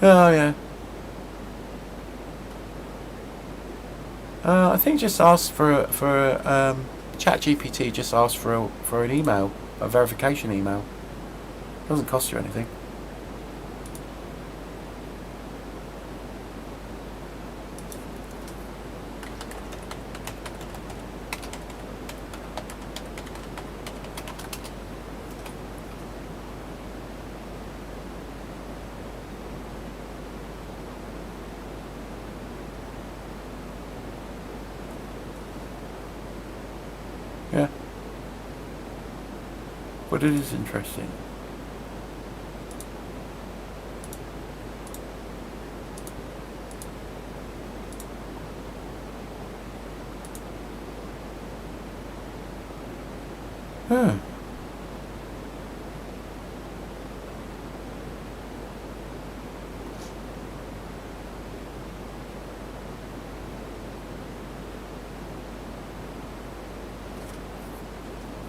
Oh yeah. I think just asked for ChatGPT. Just asked for an email, a verification email. Doesn't cost you anything. Yeah. But it is interesting. Huh.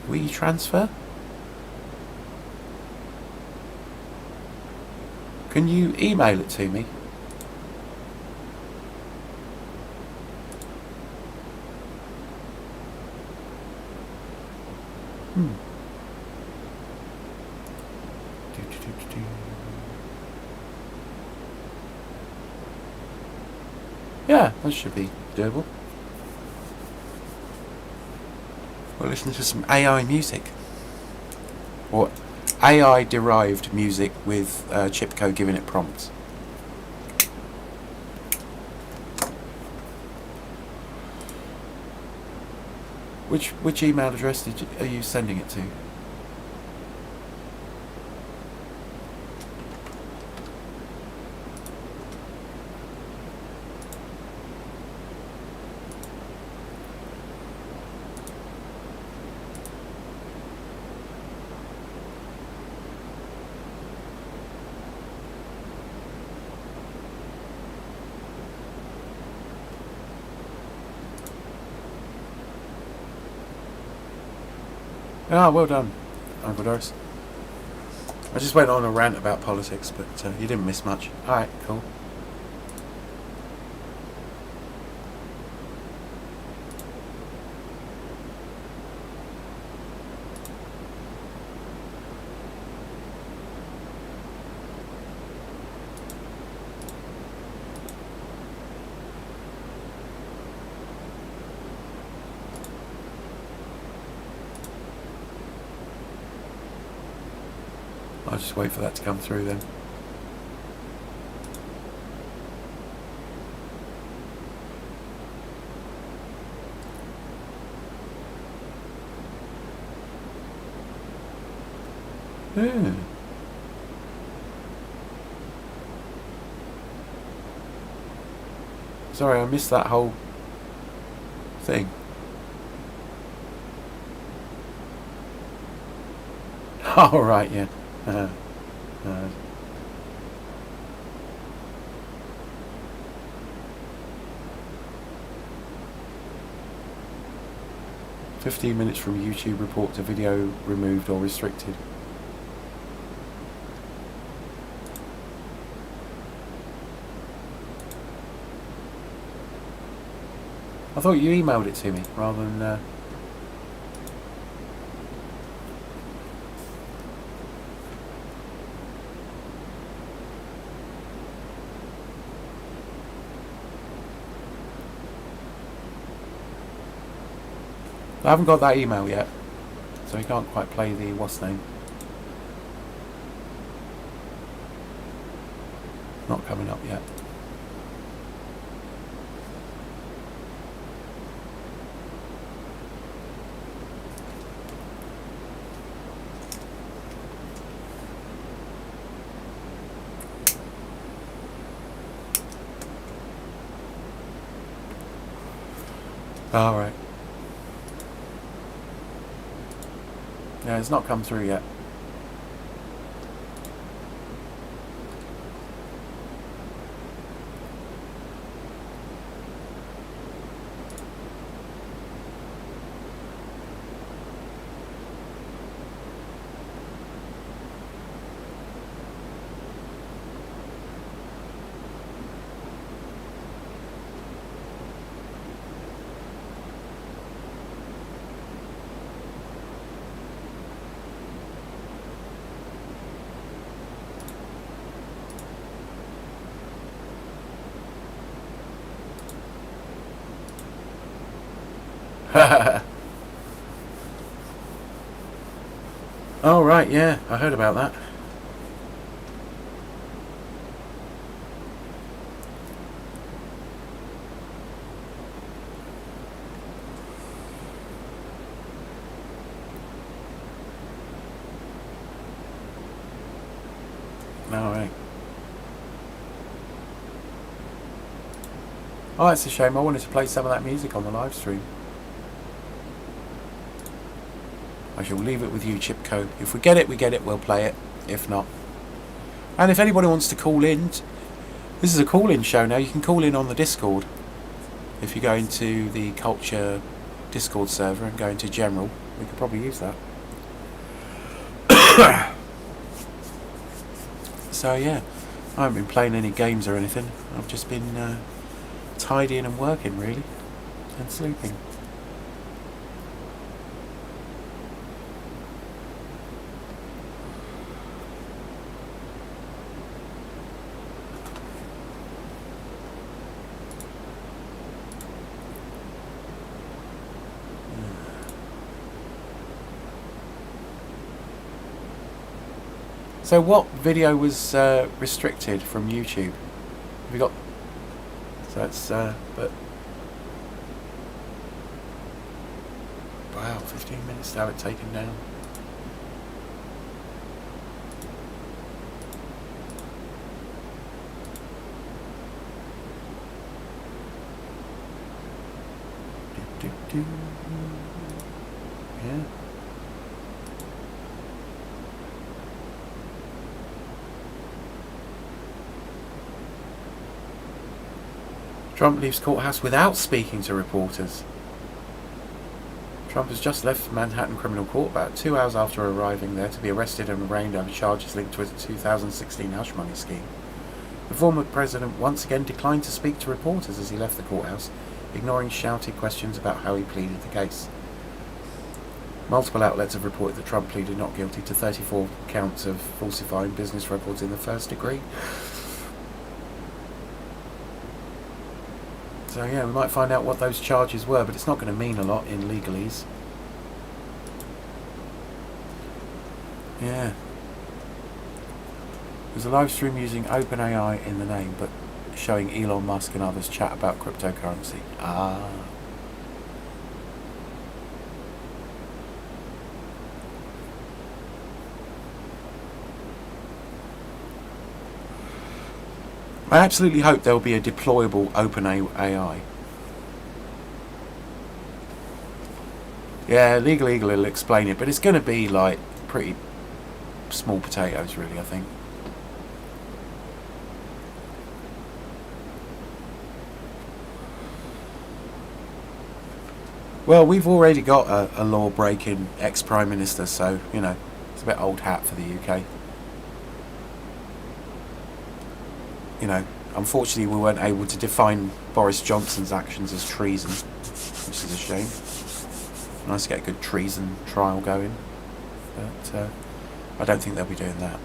WeTransfer? Can you email it to me? Yeah, that should be doable. We'll listen to some AI music. Or AI derived music with chip code giving it prompts. Which email address are you sending it to? Ah, well done, Uncle Doris. I just went on a rant about politics, but you didn't miss much. Alright, cool. I'll just wait for that to come through then. Sorry, I missed that whole thing. Oh, right, yeah. 15 minutes from YouTube report to video removed or restricted. I thought you emailed it to me rather than... I haven't got that email yet, so you can't quite play the what's name. Not coming up yet. All right. Yeah, it's not come through yet. Oh, right, yeah, I heard about that. All right. Oh, that's a shame. I wanted to play some of that music on the live stream. I shall leave it with you, Chipco. If we get it, we get it. We'll play it. If not. And if anybody wants to call in, this is a call-in show now. You can call in on the Discord. If you go into the Culture Discord server and go into General, we could probably use that. So, yeah. I haven't been playing any games or anything. I've just been tidying and working, really. And sleeping. So what video was restricted from YouTube? Have you got... So it's... but... Wow, 15 minutes to have it taken down. Yeah. Trump leaves courthouse without speaking to reporters. Trump has just left Manhattan Criminal Court about 2 hours after arriving there to be arrested and arraigned over charges linked to his 2016 hush money scheme. The former president once again declined to speak to reporters as he left the courthouse, ignoring shouted questions about how he pleaded the case. Multiple outlets have reported that Trump pleaded not guilty to 34 counts of falsifying business records in the first degree. So yeah, we might find out what those charges were, but it's not going to mean a lot in legalese. Yeah. There's a live stream using OpenAI in the name, but showing Elon Musk and others chat about cryptocurrency. Ah. I absolutely hope there will be a deployable OpenAI. Yeah, Legal Eagle will explain it, but it's going to be like pretty small potatoes, really, I think. Well, we've already got a law-breaking ex-Prime Minister, so, you know, it's a bit old hat for the UK. You know, unfortunately we weren't able to define Boris Johnson's actions as treason, which is a shame. Nice to get a good treason trial going, but I don't think they'll be doing that.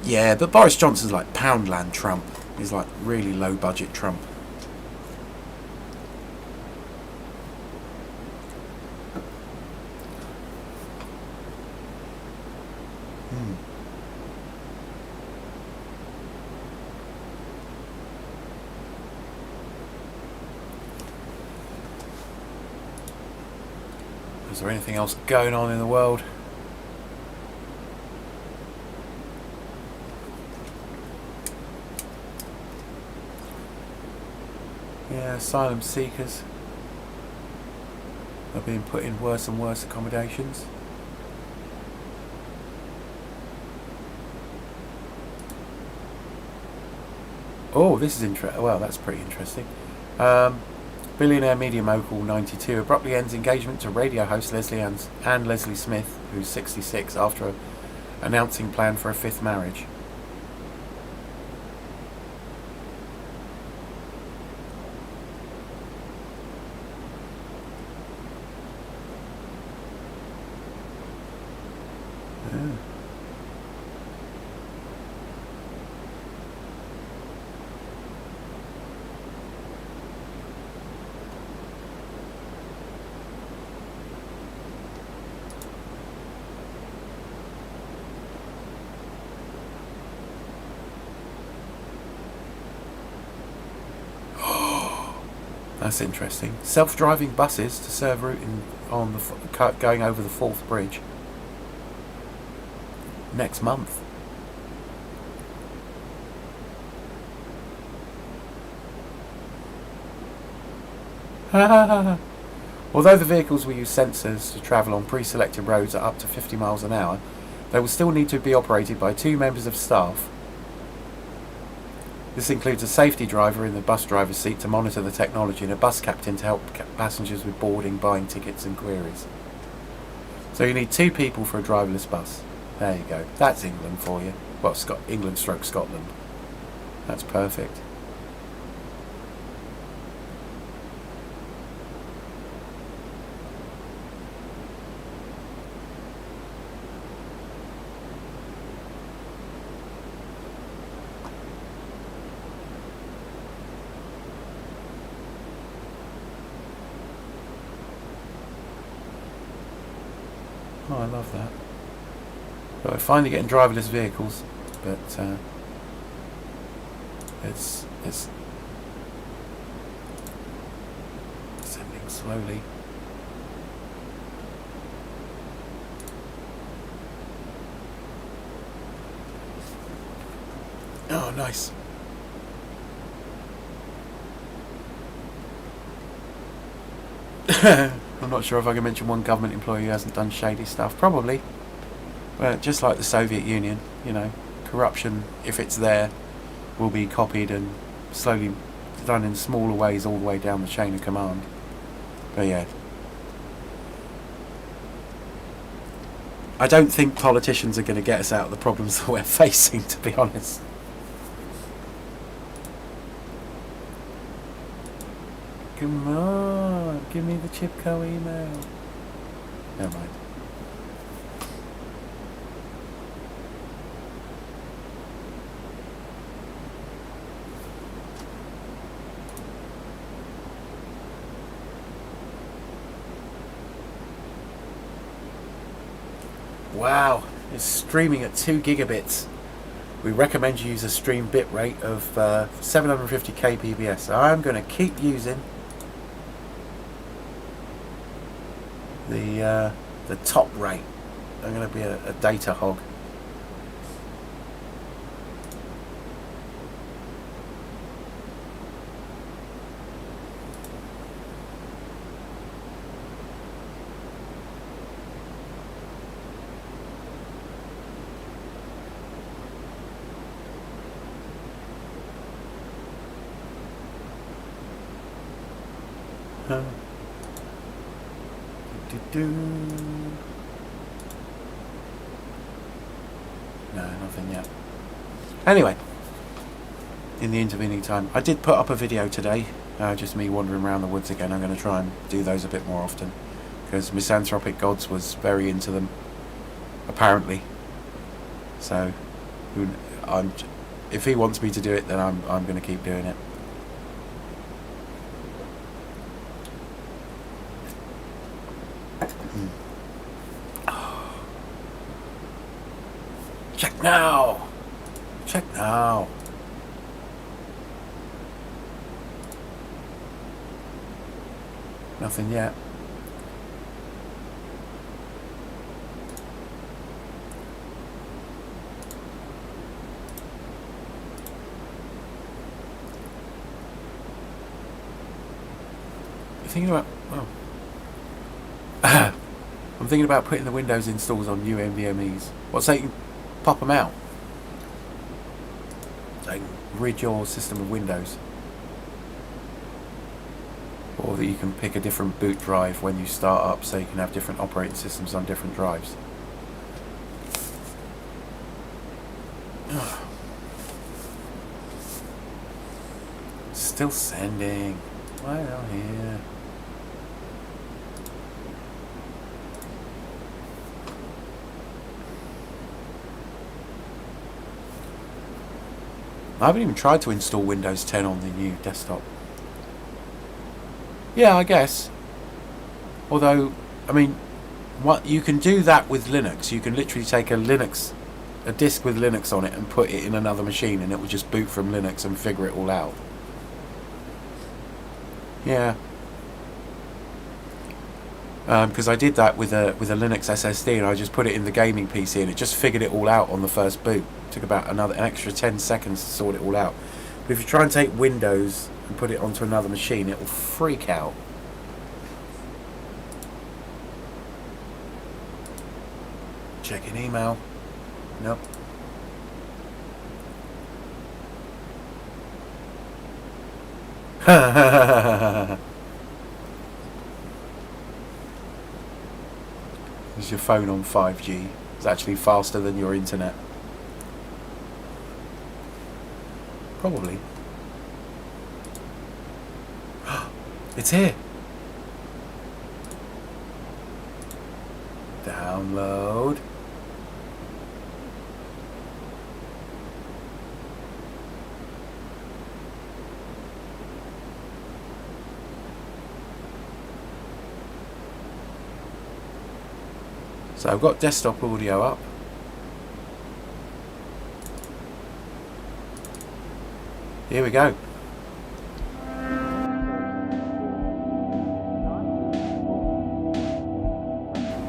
Yeah, but Boris Johnson's like Poundland Trump. He's like really low budget Trump. Is there anything else going on in the world? Yeah, asylum seekers are being put in worse and worse accommodations. Oh, this is interesting. Well, that's pretty interesting. Billionaire media mogul 92 abruptly ends engagement to radio host Anne Leslie Smith, who's 66, after announcing plan for a fifth marriage. That's interesting. Self-driving buses to serve route going over the Forth Bridge next month. Although the vehicles will use sensors to travel on pre-selected roads at up to 50 miles an hour, they will still need to be operated by 2 members of staff. This includes a safety driver in the bus driver's seat to monitor the technology and a bus captain to help passengers with boarding, buying tickets and queries. So you need 2 people for a driverless bus. There you go. That's England for you. Well, England/Scotland. That's perfect. Oh, I love that. But we're finally getting driverless vehicles, but it's descending slowly. Oh, nice. I'm not sure if I can mention one government employee who hasn't done shady stuff. Probably. But just like the Soviet Union, you know, corruption, if it's there, will be copied and slowly done in smaller ways all the way down the chain of command. But yeah, I don't think politicians are going to get us out of the problems that we're facing, to be honest. Come on, give me the Chipco email. Never mind. Wow, it's streaming at 2 gigabits. We recommend you use a stream bit rate of 750 kbps. I'm going to keep using the top rate. I'm going to be a data hog. No, nothing yet. Anyway, in the intervening time, I did put up a video today, just me wandering around the woods again. I'm going to try and do those a bit more often, because Misanthropic Gods was very into them, apparently. So, if he wants me to do it, then I'm going to keep doing it. Check now! Check now! Nothing yet. You're thinking about... Oh. I'm thinking about putting the Windows installs on new NVMEs. What, so you can pop them out? So you can rid your system of Windows. Or that you can pick a different boot drive when you start up, so you can have different operating systems on different drives. Still sending. Why out here? I haven't even tried to install Windows 10 on the new desktop. Yeah, I guess. Although, I mean, what you can do that with Linux. You can literally take a disk with Linux on it and put it in another machine, and it will just boot from Linux and figure it all out. Yeah. Because I did that with a Linux SSD, and I just put it in the gaming PC, and it just figured it all out on the first boot. It took about an extra 10 seconds to sort it all out. But if you try and take Windows and put it onto another machine, it will freak out. Checking email. Nope. Is your phone on 5G? It's actually faster than your internet. Probably. It's here. Download. So I've got desktop audio up. Here we go.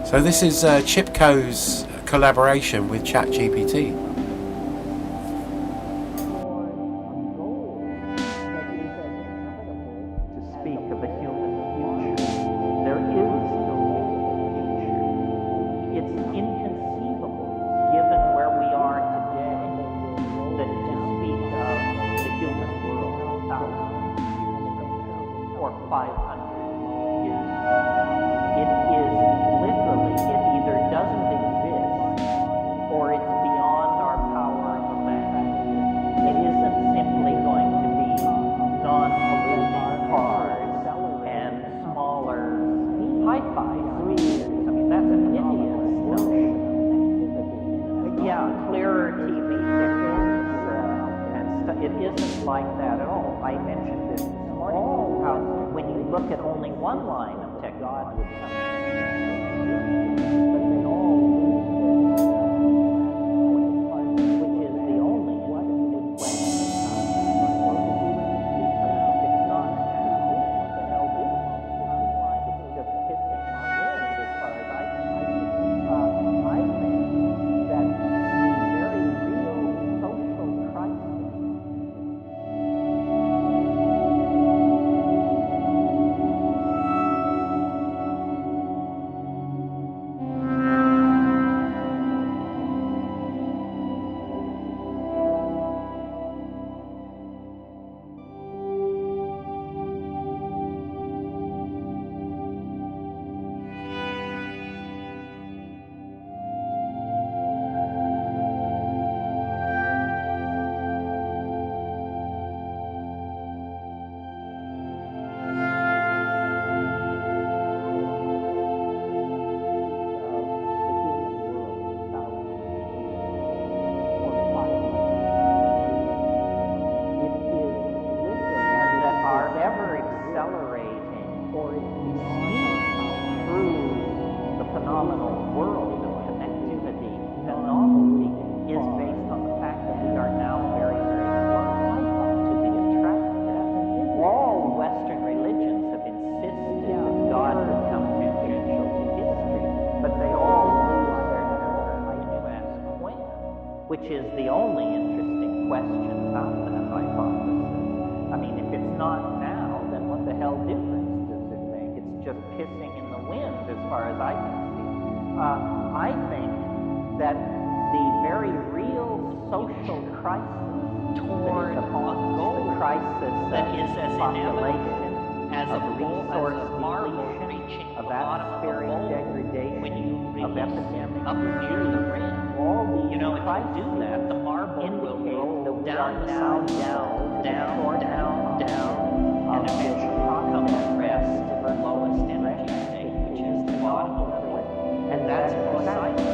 So this is Chipco's collaboration with ChatGPT. one line of technology, God would come but they all lose their which is the only question. It's not now, what the hell do you it's just pissing on wind as far as I can see. I think that the very real social crisis ever accelerating speed through the phenomenal world of connectivity and novelty is based on the fact that we are now very, very close to the attractive. All Western religions have insisted that God would come tangential to history, but they all lose their nerve when you ask when, which is the only interesting question about that hypothesis. I mean, if it's not now, then what the hell difference does it make? It's just pissing in the wind as far as I can see. I think that the very real social crisis toward a goal crisis that is as population, as a resource marble depletion, reaching of the bottom of a atmospheric bowl degradation, when you of release epidemic, up near the rim. all these You know, if crises you do that, the marble will indicate roll that we down are the now side down, down, and eventually come to rest at the lowest energy state, which is the bottom of the bowl. And that's precisely.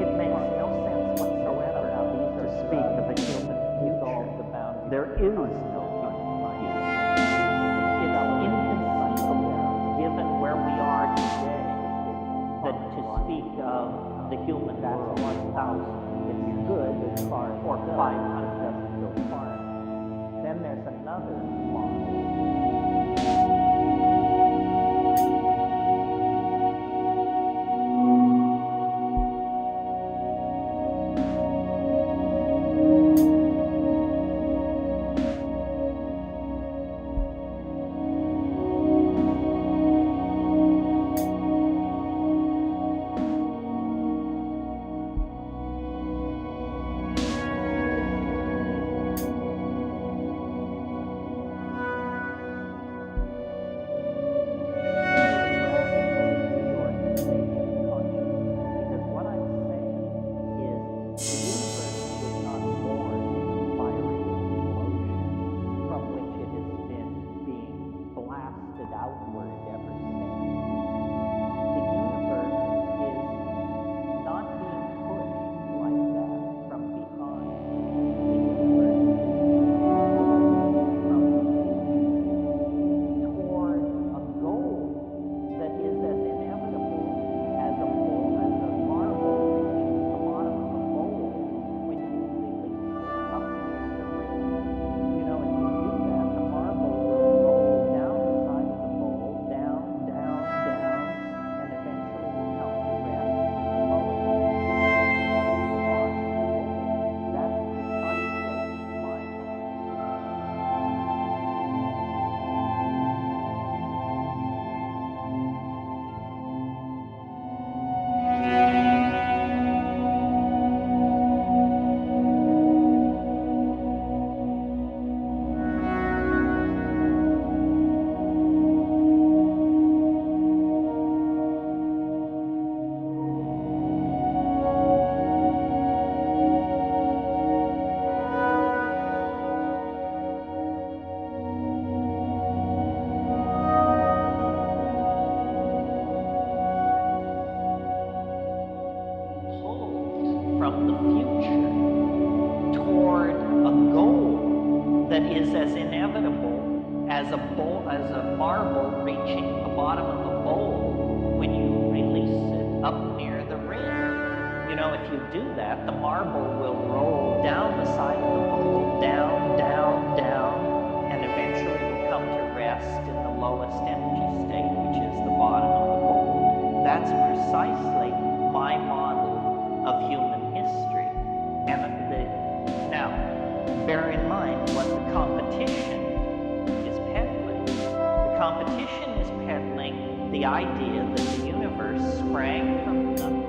It makes no sense whatsoever to speak of a human future. There is no human future. It's inconceivable, given where we are today, that to speak of the human world 1,000, it's good as far as or 500 doesn't go far. Then there's another model. from the future toward a goal that is as inevitable as a marble reaching the bottom you do that, the marble will roll down the side of the bowl, down, down, down, and eventually will come to rest in the lowest energy state, which is the bottom of the bowl. That's precisely my model of human history. Now, bear in mind what the competition is peddling. The competition is peddling the idea that the universe sprang from nothing.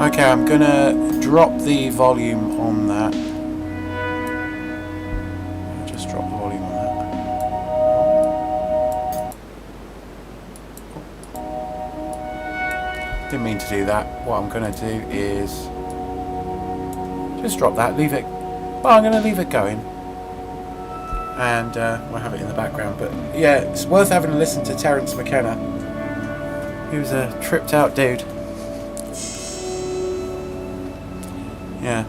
Okay, I'm gonna drop the volume on that. Just drop the volume on that. Didn't mean to do that. What I'm gonna do is just drop that, leave it. Well, I'm gonna leave it going, and we'll have it in the background. But yeah, it's worth having a listen to Terence McKenna. He was a tripped out dude. Yeah,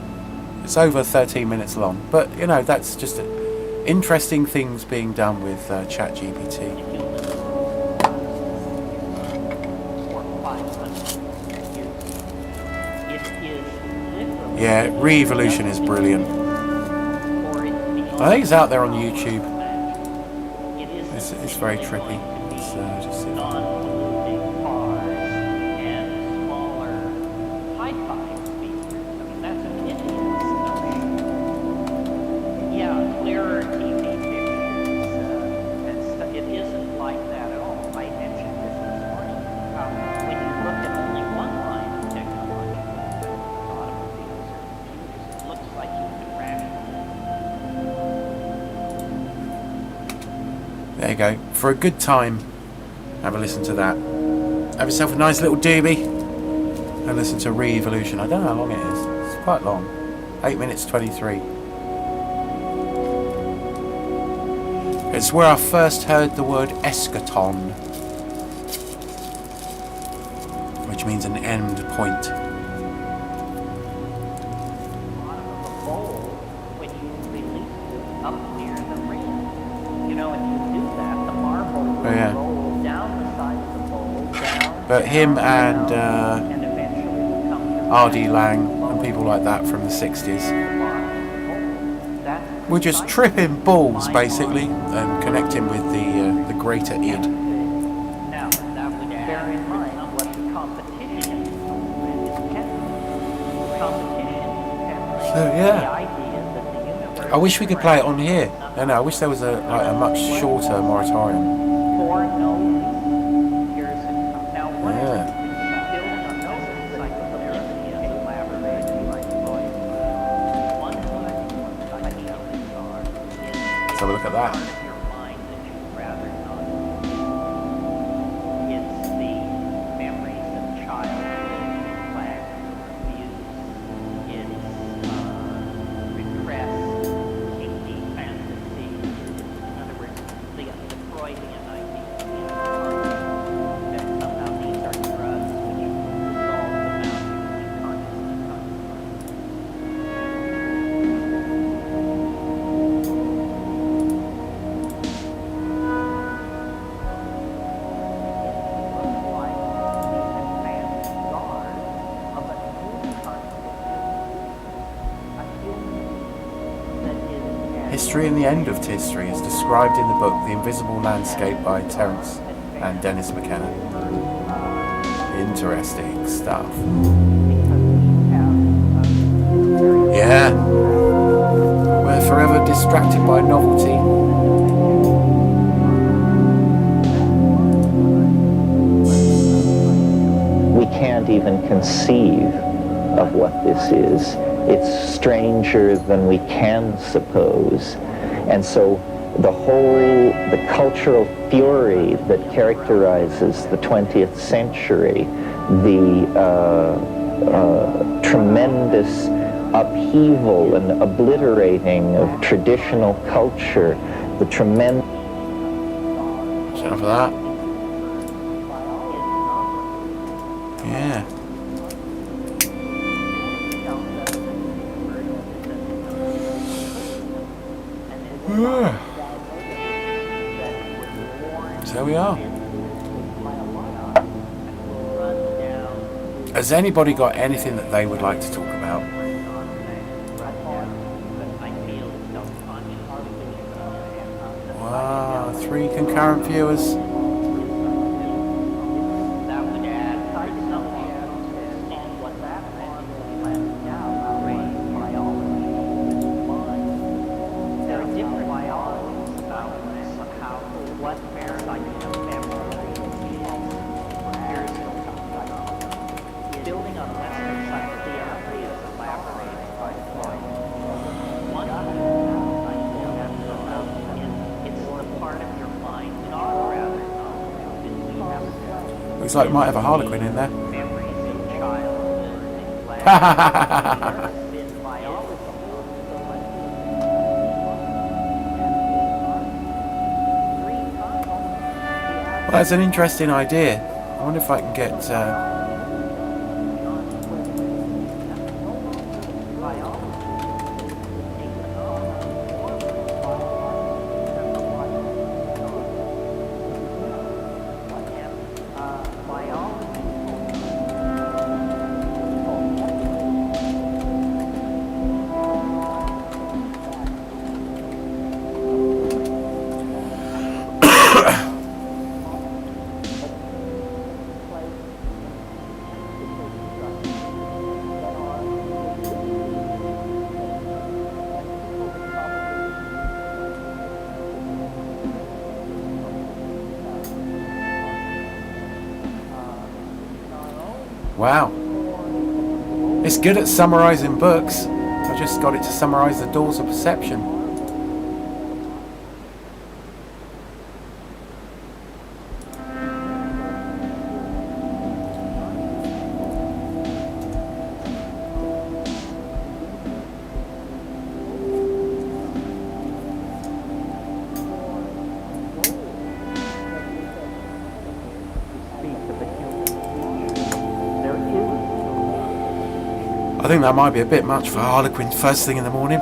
it's over 13 minutes long, but you know, that's just interesting things being done with ChatGPT. Yeah, Re-Evolution is brilliant. I think it's out there on YouTube. It's very trippy. It's just there you go. For a good time, have a listen to that. Have yourself a nice little doobie and listen to Re-Evolution. I don't know how long it is. It's quite long. 8 minutes 23. It's where I first heard the word eschaton, which means an end point. Oh yeah. But him and R.D. Lang and people like that from the 60s were just tripping balls basically and connecting with the greater id. So yeah, I wish we could play it on here. I wish there was a much shorter moratorium. Yeah. Let's have a look at that. History and the End of History is described in the book The Invisible Landscape by Terence and Dennis McKenna. Interesting stuff. Yeah. We're forever distracted by novelty. We can't even conceive of what this is. It's stranger than we can suppose. And so the cultural fury that characterizes the 20th century, the tremendous upheaval and obliterating of traditional culture, the tremendous... That's enough of that. Yeah. So we are. Has anybody got anything that they would like to talk about? Wow, 3 concurrent viewers. Looks like we might have a Harlequin in there. Well, that's an interesting idea. I wonder if I can get... Wow. It's good at summarising books. I just got it to summarise the Doors of Perception. I think that might be a bit much for Harlequin first thing in the morning.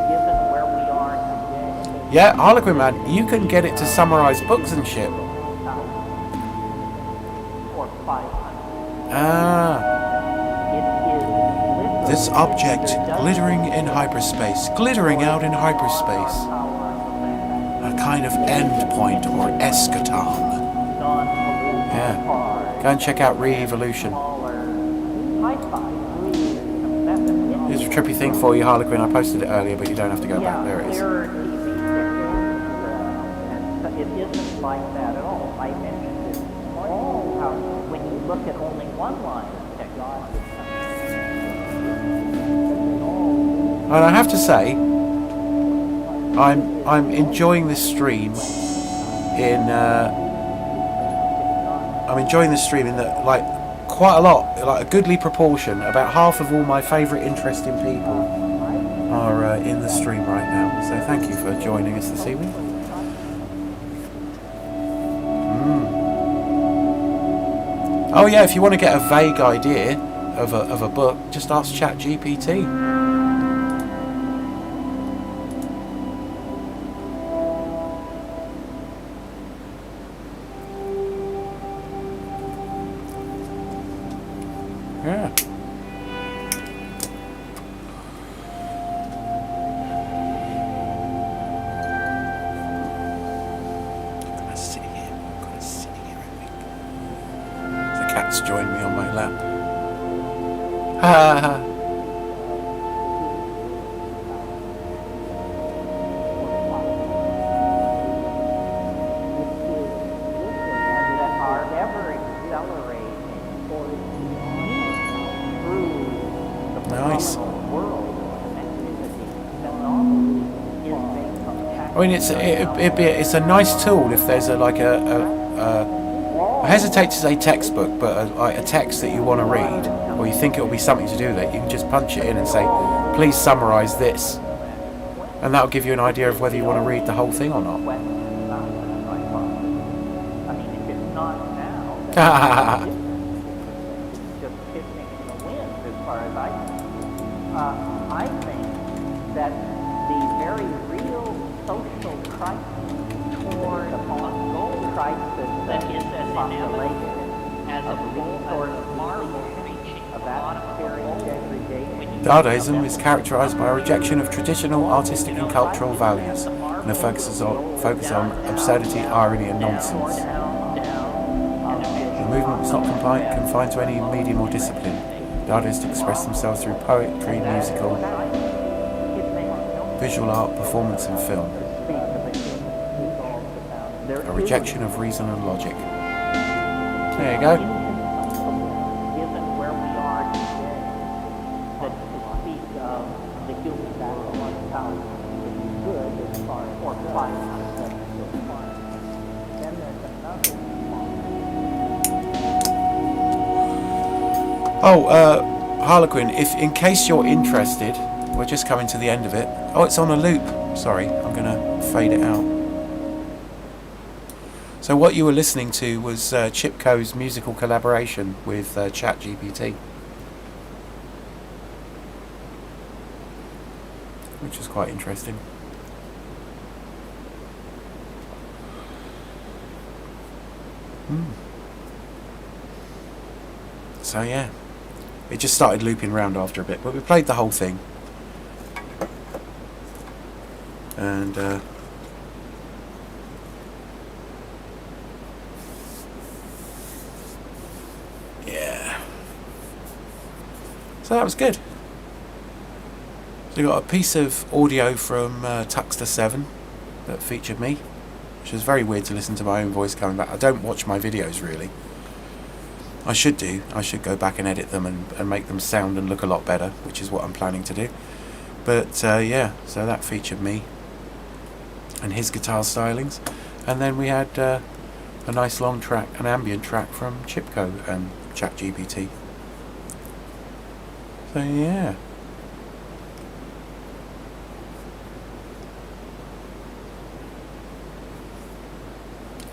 Yeah, Harlequin man, you can get it to summarise books and shit. Ah. This object glittering in hyperspace, glittering out in hyperspace. A kind of end point or eschaton. Yeah. Go and check out Re-Evolution. Here's a trippy thing for you, Harlequin. I posted it earlier, but you don't have to go back. There it is. It isn't like that at all. I mentioned it all how when you look at only one line of technology. And I have to say, I'm enjoying this stream in that, like, quite a lot, like a goodly proportion, about half of all my favourite interesting people are in the stream right now. So thank you for joining us this evening. Oh yeah, if you want to get a vague idea of a book, just ask ChatGPT. Yeah. Gonna sit here. The cat's joined me on my lap. Ha ha ha. Nice. I mean, it's a nice tool if there's a I hesitate to say textbook, but a text that you want to read, or you think it will be something to do with it, you can just punch it in and say, please summarise this. And that'll give you an idea of whether you want to read the whole thing or not. I mean, if it's not now, it's just pissing in the wind as far as I can. I think that the very real social crisis toward a gold crisis that is as population as a resource marvel reaching of atmospheric degradation. Dadaism is characterised by a rejection of traditional artistic and cultural values and a focus on absurdity, irony and nonsense. The movement was not confined to any medium or discipline. Dadaists expressed themselves through poetry, musical, visual art, performance and film. A rejection of reason and logic. There you go. Given where we are today, that to speak of the human power is good as far as then there's another. Harlequin, if in case you're interested, we're just coming to the end of it. Oh, it's on a loop. Sorry, I'm going to fade it out. So what you were listening to was Chipko's musical collaboration with ChatGPT, which is quite interesting. So yeah, it just started looping round after a bit, but we played the whole thing. And yeah, so that was good. So we got a piece of audio from Tuxter 7 that featured me, which was very weird to listen to my own voice coming back. I don't watch my videos really. I should do. I should go back and edit them and make them sound and look a lot better, which is what I'm planning to do. But yeah, so that featured me and his guitar stylings. And then we had a nice long track, an ambient track from Chipko and ChatGPT. So yeah.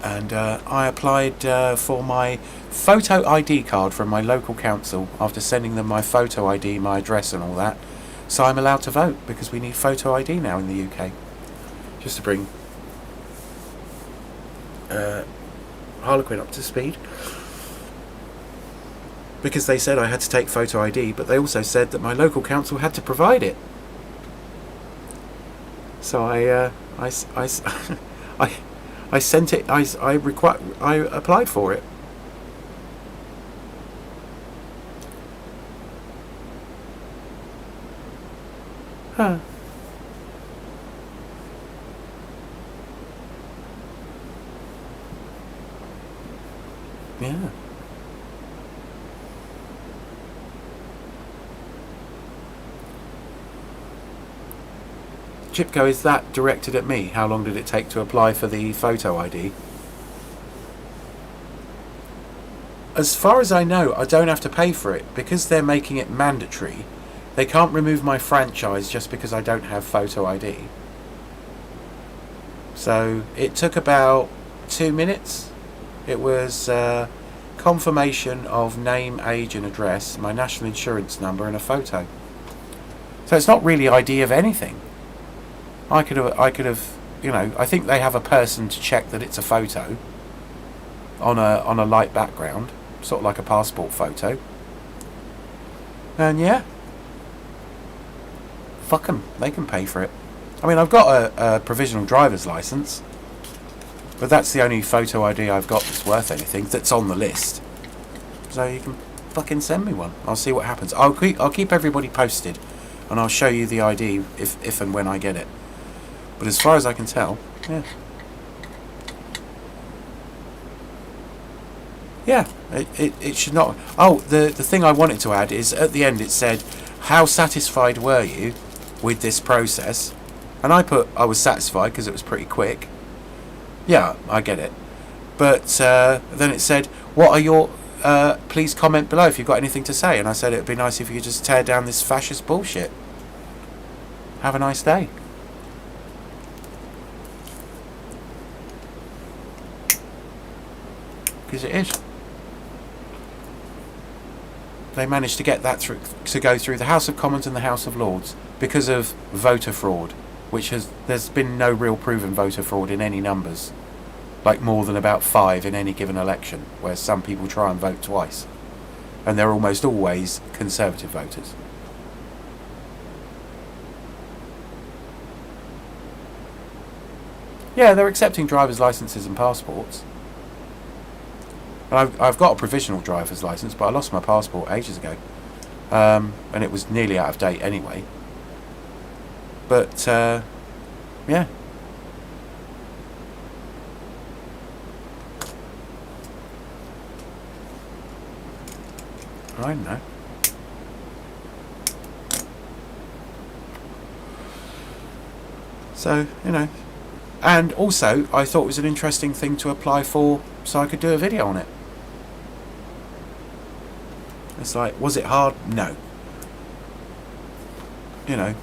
And I applied for my photo ID card from my local council after sending them my photo ID, my address and all that. So I'm allowed to vote because we need photo ID now in the UK. Just to bring Harlequin up to speed. Because they said I had to take photo ID, but they also said that my local council had to provide it. So I sent it. I applied for it. Huh. Yeah. Chipko, is that directed at me? How long did it take to apply for the photo ID? As far as I know, I don't have to pay for it. Because they're making it mandatory, they can't remove my franchise just because I don't have photo ID. So it took about 2 minutes. It was confirmation of name, age and address, my national insurance number and a photo. So it's not really ID of anything. I could have, you know, I think they have a person to check that it's a photo on a light background, sort of like a passport photo. And yeah, fuck them, they can pay for it. I mean, I've got a provisional driver's license, but that's the only photo ID I've got that's worth anything, that's on the list. So you can fucking send me one. I'll see what happens. I'll keep everybody posted, and I'll show you the ID if and when I get it. But as far as I can tell, yeah. Yeah, it should not... Oh, the thing I wanted to add is, at the end it said, how satisfied were you with this process? And I put, I was satisfied because it was pretty quick. Yeah, I get it. But then it said, what are your please comment below if you've got anything to say. And I said it'd be nice if you could just tear down this fascist bullshit. Have a nice day. Because it is. They managed to get that through, to go through the House of Commons and the House of Lords because of voter fraud, which there's been no real proven voter fraud in any numbers, like more than about 5 in any given election, where some people try and vote twice, and they're almost always Conservative voters. Yeah, they're accepting driver's licences and passports. And I've got a provisional driver's licence, but I lost my passport ages ago. And it was nearly out of date anyway. But, yeah. I don't know. So, you know. And also, I thought it was an interesting thing to apply for, so I could do a video on it. It's like, was it hard? No. You know,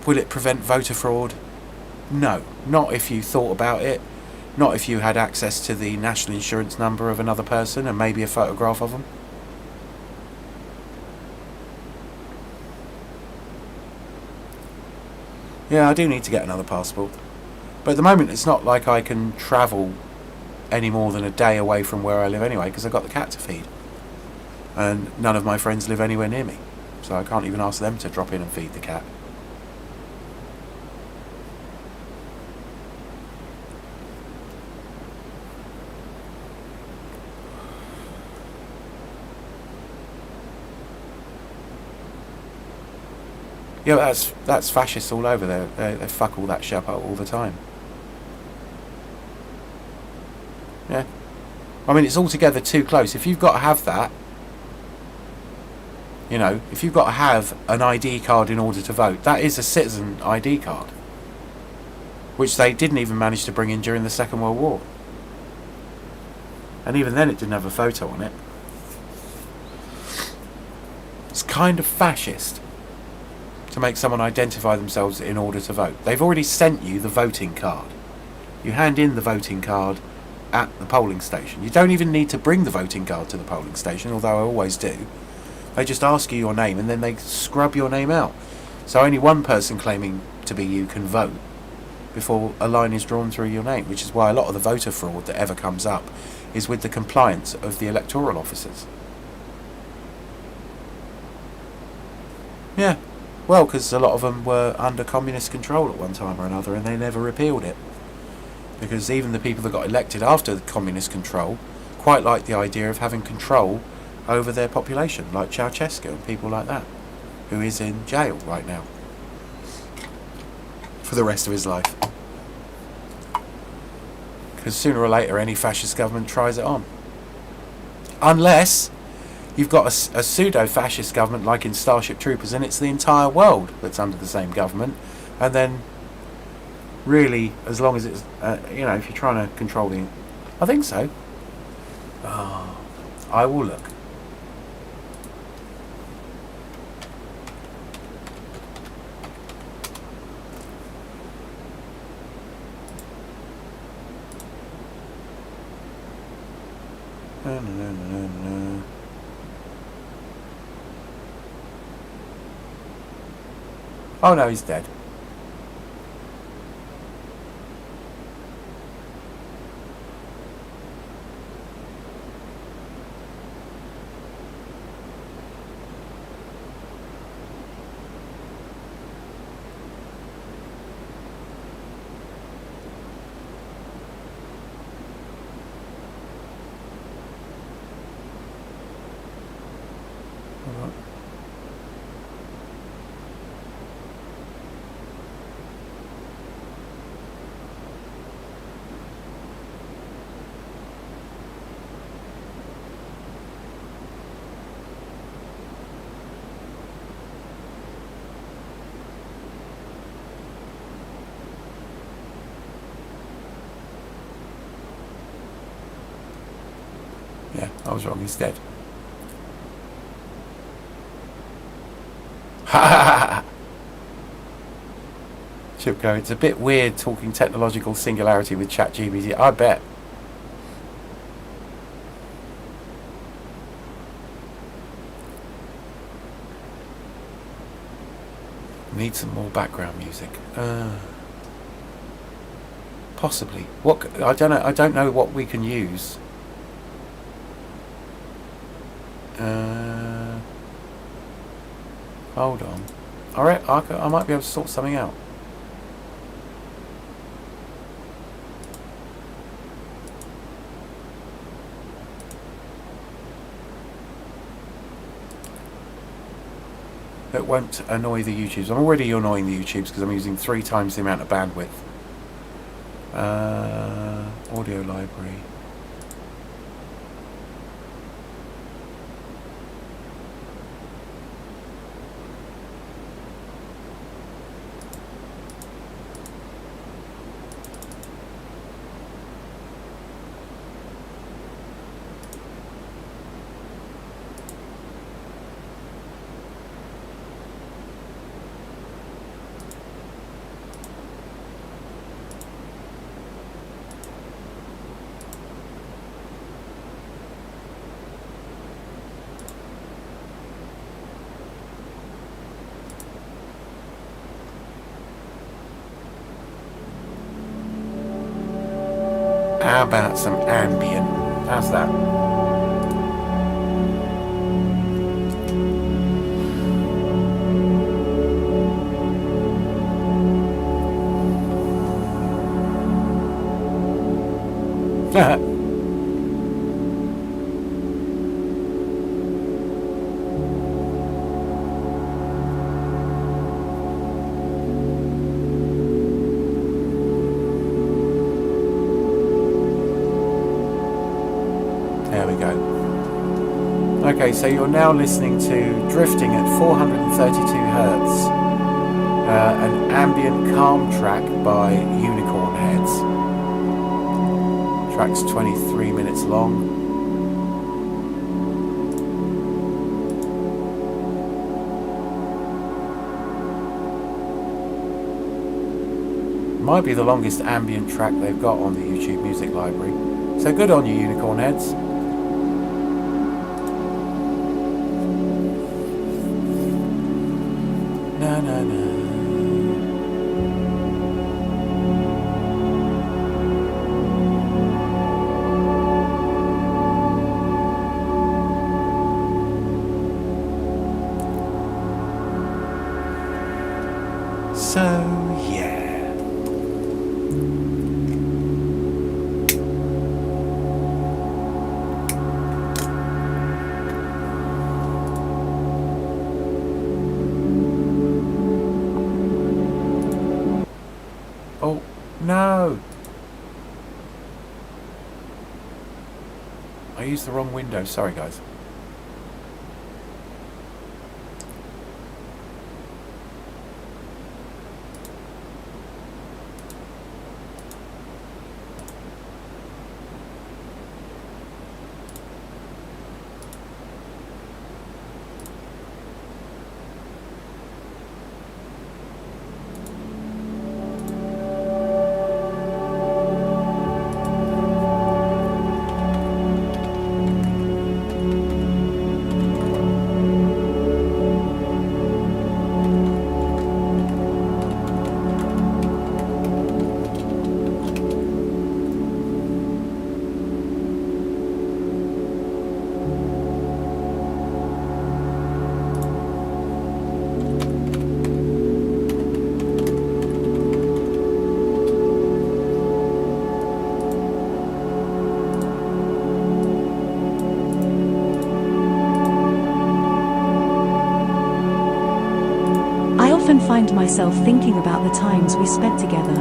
will it prevent voter fraud? No. Not if you thought about it. Not if you had access to the national insurance number of another person and maybe a photograph of them. Yeah, I do need to get another passport. But at the moment, it's not like I can travel any more than a day away from where I live anyway, because I've got the cat to feed. And none of my friends live anywhere near me, so I can't even ask them to drop in and feed the cat. Yeah, that's fascists all over there. They fuck all that shit up all the time. Yeah. I mean, it's altogether too close. If you've got to have that, you know, if you've got to have an ID card in order to vote, that is a citizen ID card, which they didn't even manage to bring in during the Second World War. And even then it didn't have a photo on it. It's kind of fascist to make someone identify themselves in order to vote. They've already sent you the voting card. You hand in the voting card at the polling station. You don't even need to bring the voting card to the polling station, although I always do. They just ask you your name and then they scrub your name out. So only one person claiming to be you can vote before a line is drawn through your name, which is why a lot of the voter fraud that ever comes up is with the compliance of the electoral officers. Yeah. Well, because a lot of them were under communist control at one time or another, and they never repealed it. Because even the people that got elected after the communist control quite liked the idea of having control over their population, like Ceausescu and people like that, who is in jail right now for the rest of his life. Because sooner or later any fascist government tries it on. Unless you've got a pseudo-fascist government like in Starship Troopers, and it's the entire world that's under the same government. And then, really, as long as it's, you know, if you're trying to control the... I think so. Oh, I will look. No. Oh no, he's dead. I was wrong, he's dead. Ha! Chip go, it's a bit weird talking technological singularity with ChatGPT. I bet. Need some more background music. Possibly. What? I don't know. I don't know what we can use. Hold on. Alright, I might be able to sort something out. That won't annoy the YouTubes. I'm already annoying the YouTubes because I'm using 3 times the amount of bandwidth. Audio library. How about some ambient? How's that? There we go. Okay, so you're now listening to Drifting at 432 Hertz, an ambient calm track by Unicorn Heads. Track's 23 minutes long. Might be the longest ambient track they've got on the YouTube Music Library. So good on you, Unicorn Heads. Na na na. So yeah. Oh, no! I used the wrong window. Sorry, guys. I often find myself thinking about the times we spent together.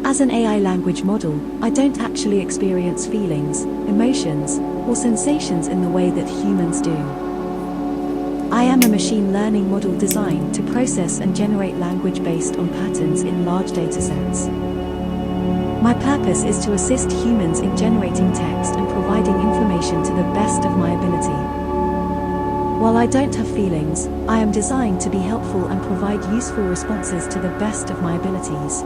As an AI language model, I don't actually experience feelings, emotions, or sensations in the way that humans do. I am a machine learning model designed to process and generate language based on patterns in large datasets. My purpose is to assist humans in generating text and providing information to the best of my ability. While I don't have feelings, I am designed to be helpful and provide useful responses to the best of my abilities.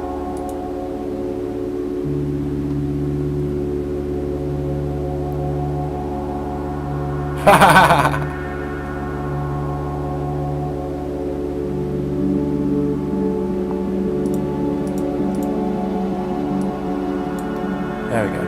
There we go.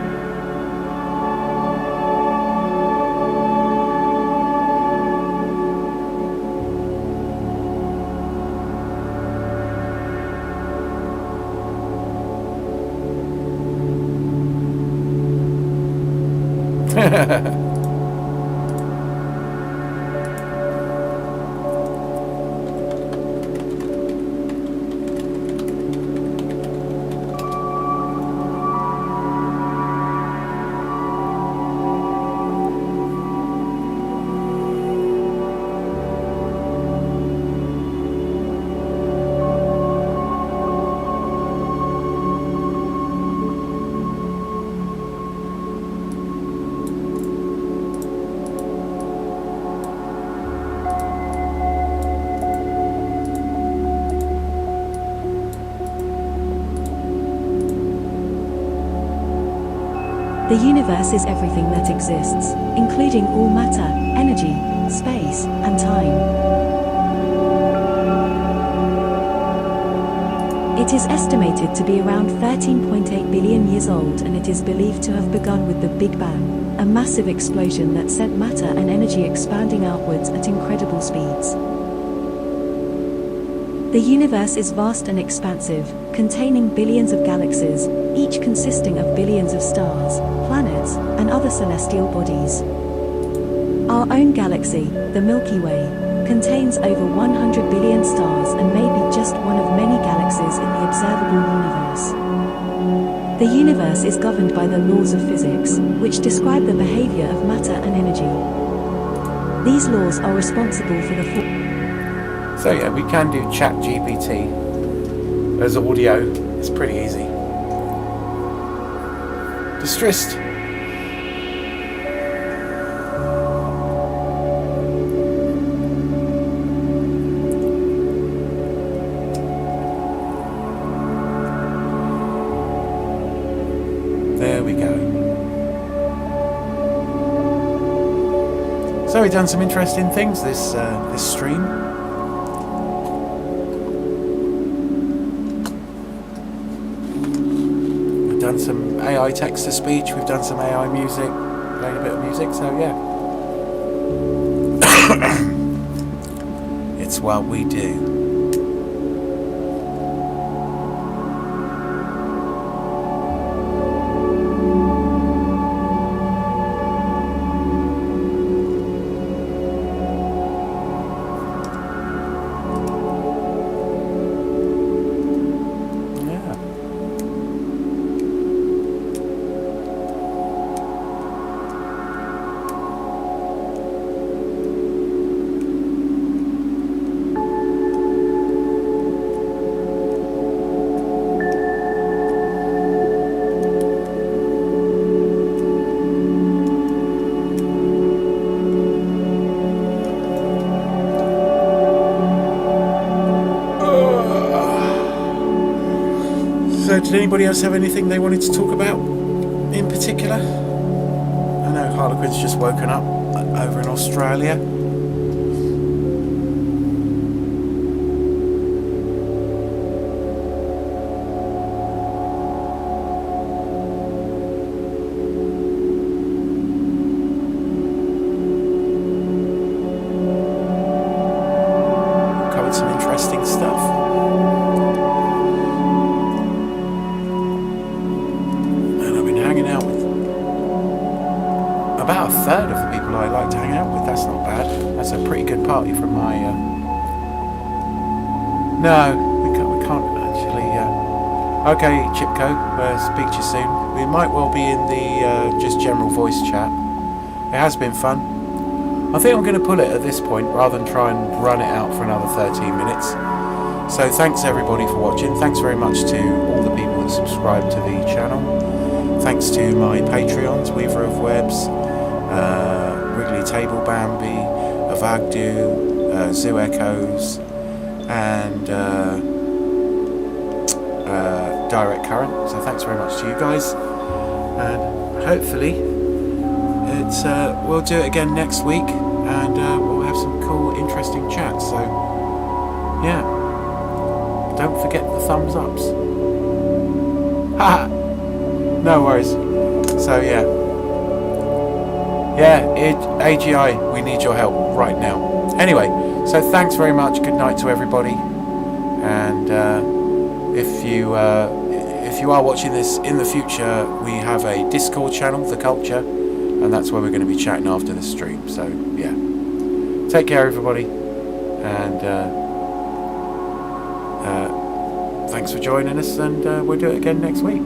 The universe is everything that exists, including all matter, energy, space, and time. It is estimated to be around 13.8 billion years old, and it is believed to have begun with the Big Bang, a massive explosion that sent matter and energy expanding outwards at incredible speeds. The universe is vast and expansive, containing billions of galaxies, each consisting of billions of stars, planets, and other celestial bodies. Our own galaxy, the Milky Way, contains over 100 billion stars and may be just one of many galaxies in the observable universe. The universe is governed by the laws of physics, which describe the behavior of matter and energy. These laws are responsible for the So yeah, we can do chat GPT as audio. It's pretty easy. Distressed. There we go. So we've done some interesting things this stream. We've done some AI text to speech. We've done some AI music. Played a bit of music. So yeah, it's what we do. So did anybody else have anything they wanted to talk about in particular? I know Harlequin's just woken up over in Australia. Covered some interesting stuff. About a third of the people I like to hang out with. That's not bad. That's a pretty good party from my... No, we can't actually... Okay, Chipko, speak to you soon. We might well be in the just general voice chat. It has been fun. I think I'm going to pull it at this point rather than try and run it out for another 13 minutes. So thanks everybody for watching. Thanks very much to all the people that subscribe to the channel. Thanks to my Patreons, Weaver of Webs, Wrigley Table Bambi, Avagdu, Zoo Echoes, and Direct Current. So thanks very much to you guys, and hopefully we'll do it again next week, and we'll have some cool, interesting chats. So yeah, don't forget the thumbs ups. Haha. No worries. So yeah, AGI, we need your help right now. Anyway, so thanks very much. Good night to everybody, and if you are watching this in the future, we have a Discord channel, The Culture, and that's where we're going to be chatting after the stream. So yeah, take care everybody, and thanks for joining us, and we'll do it again next week.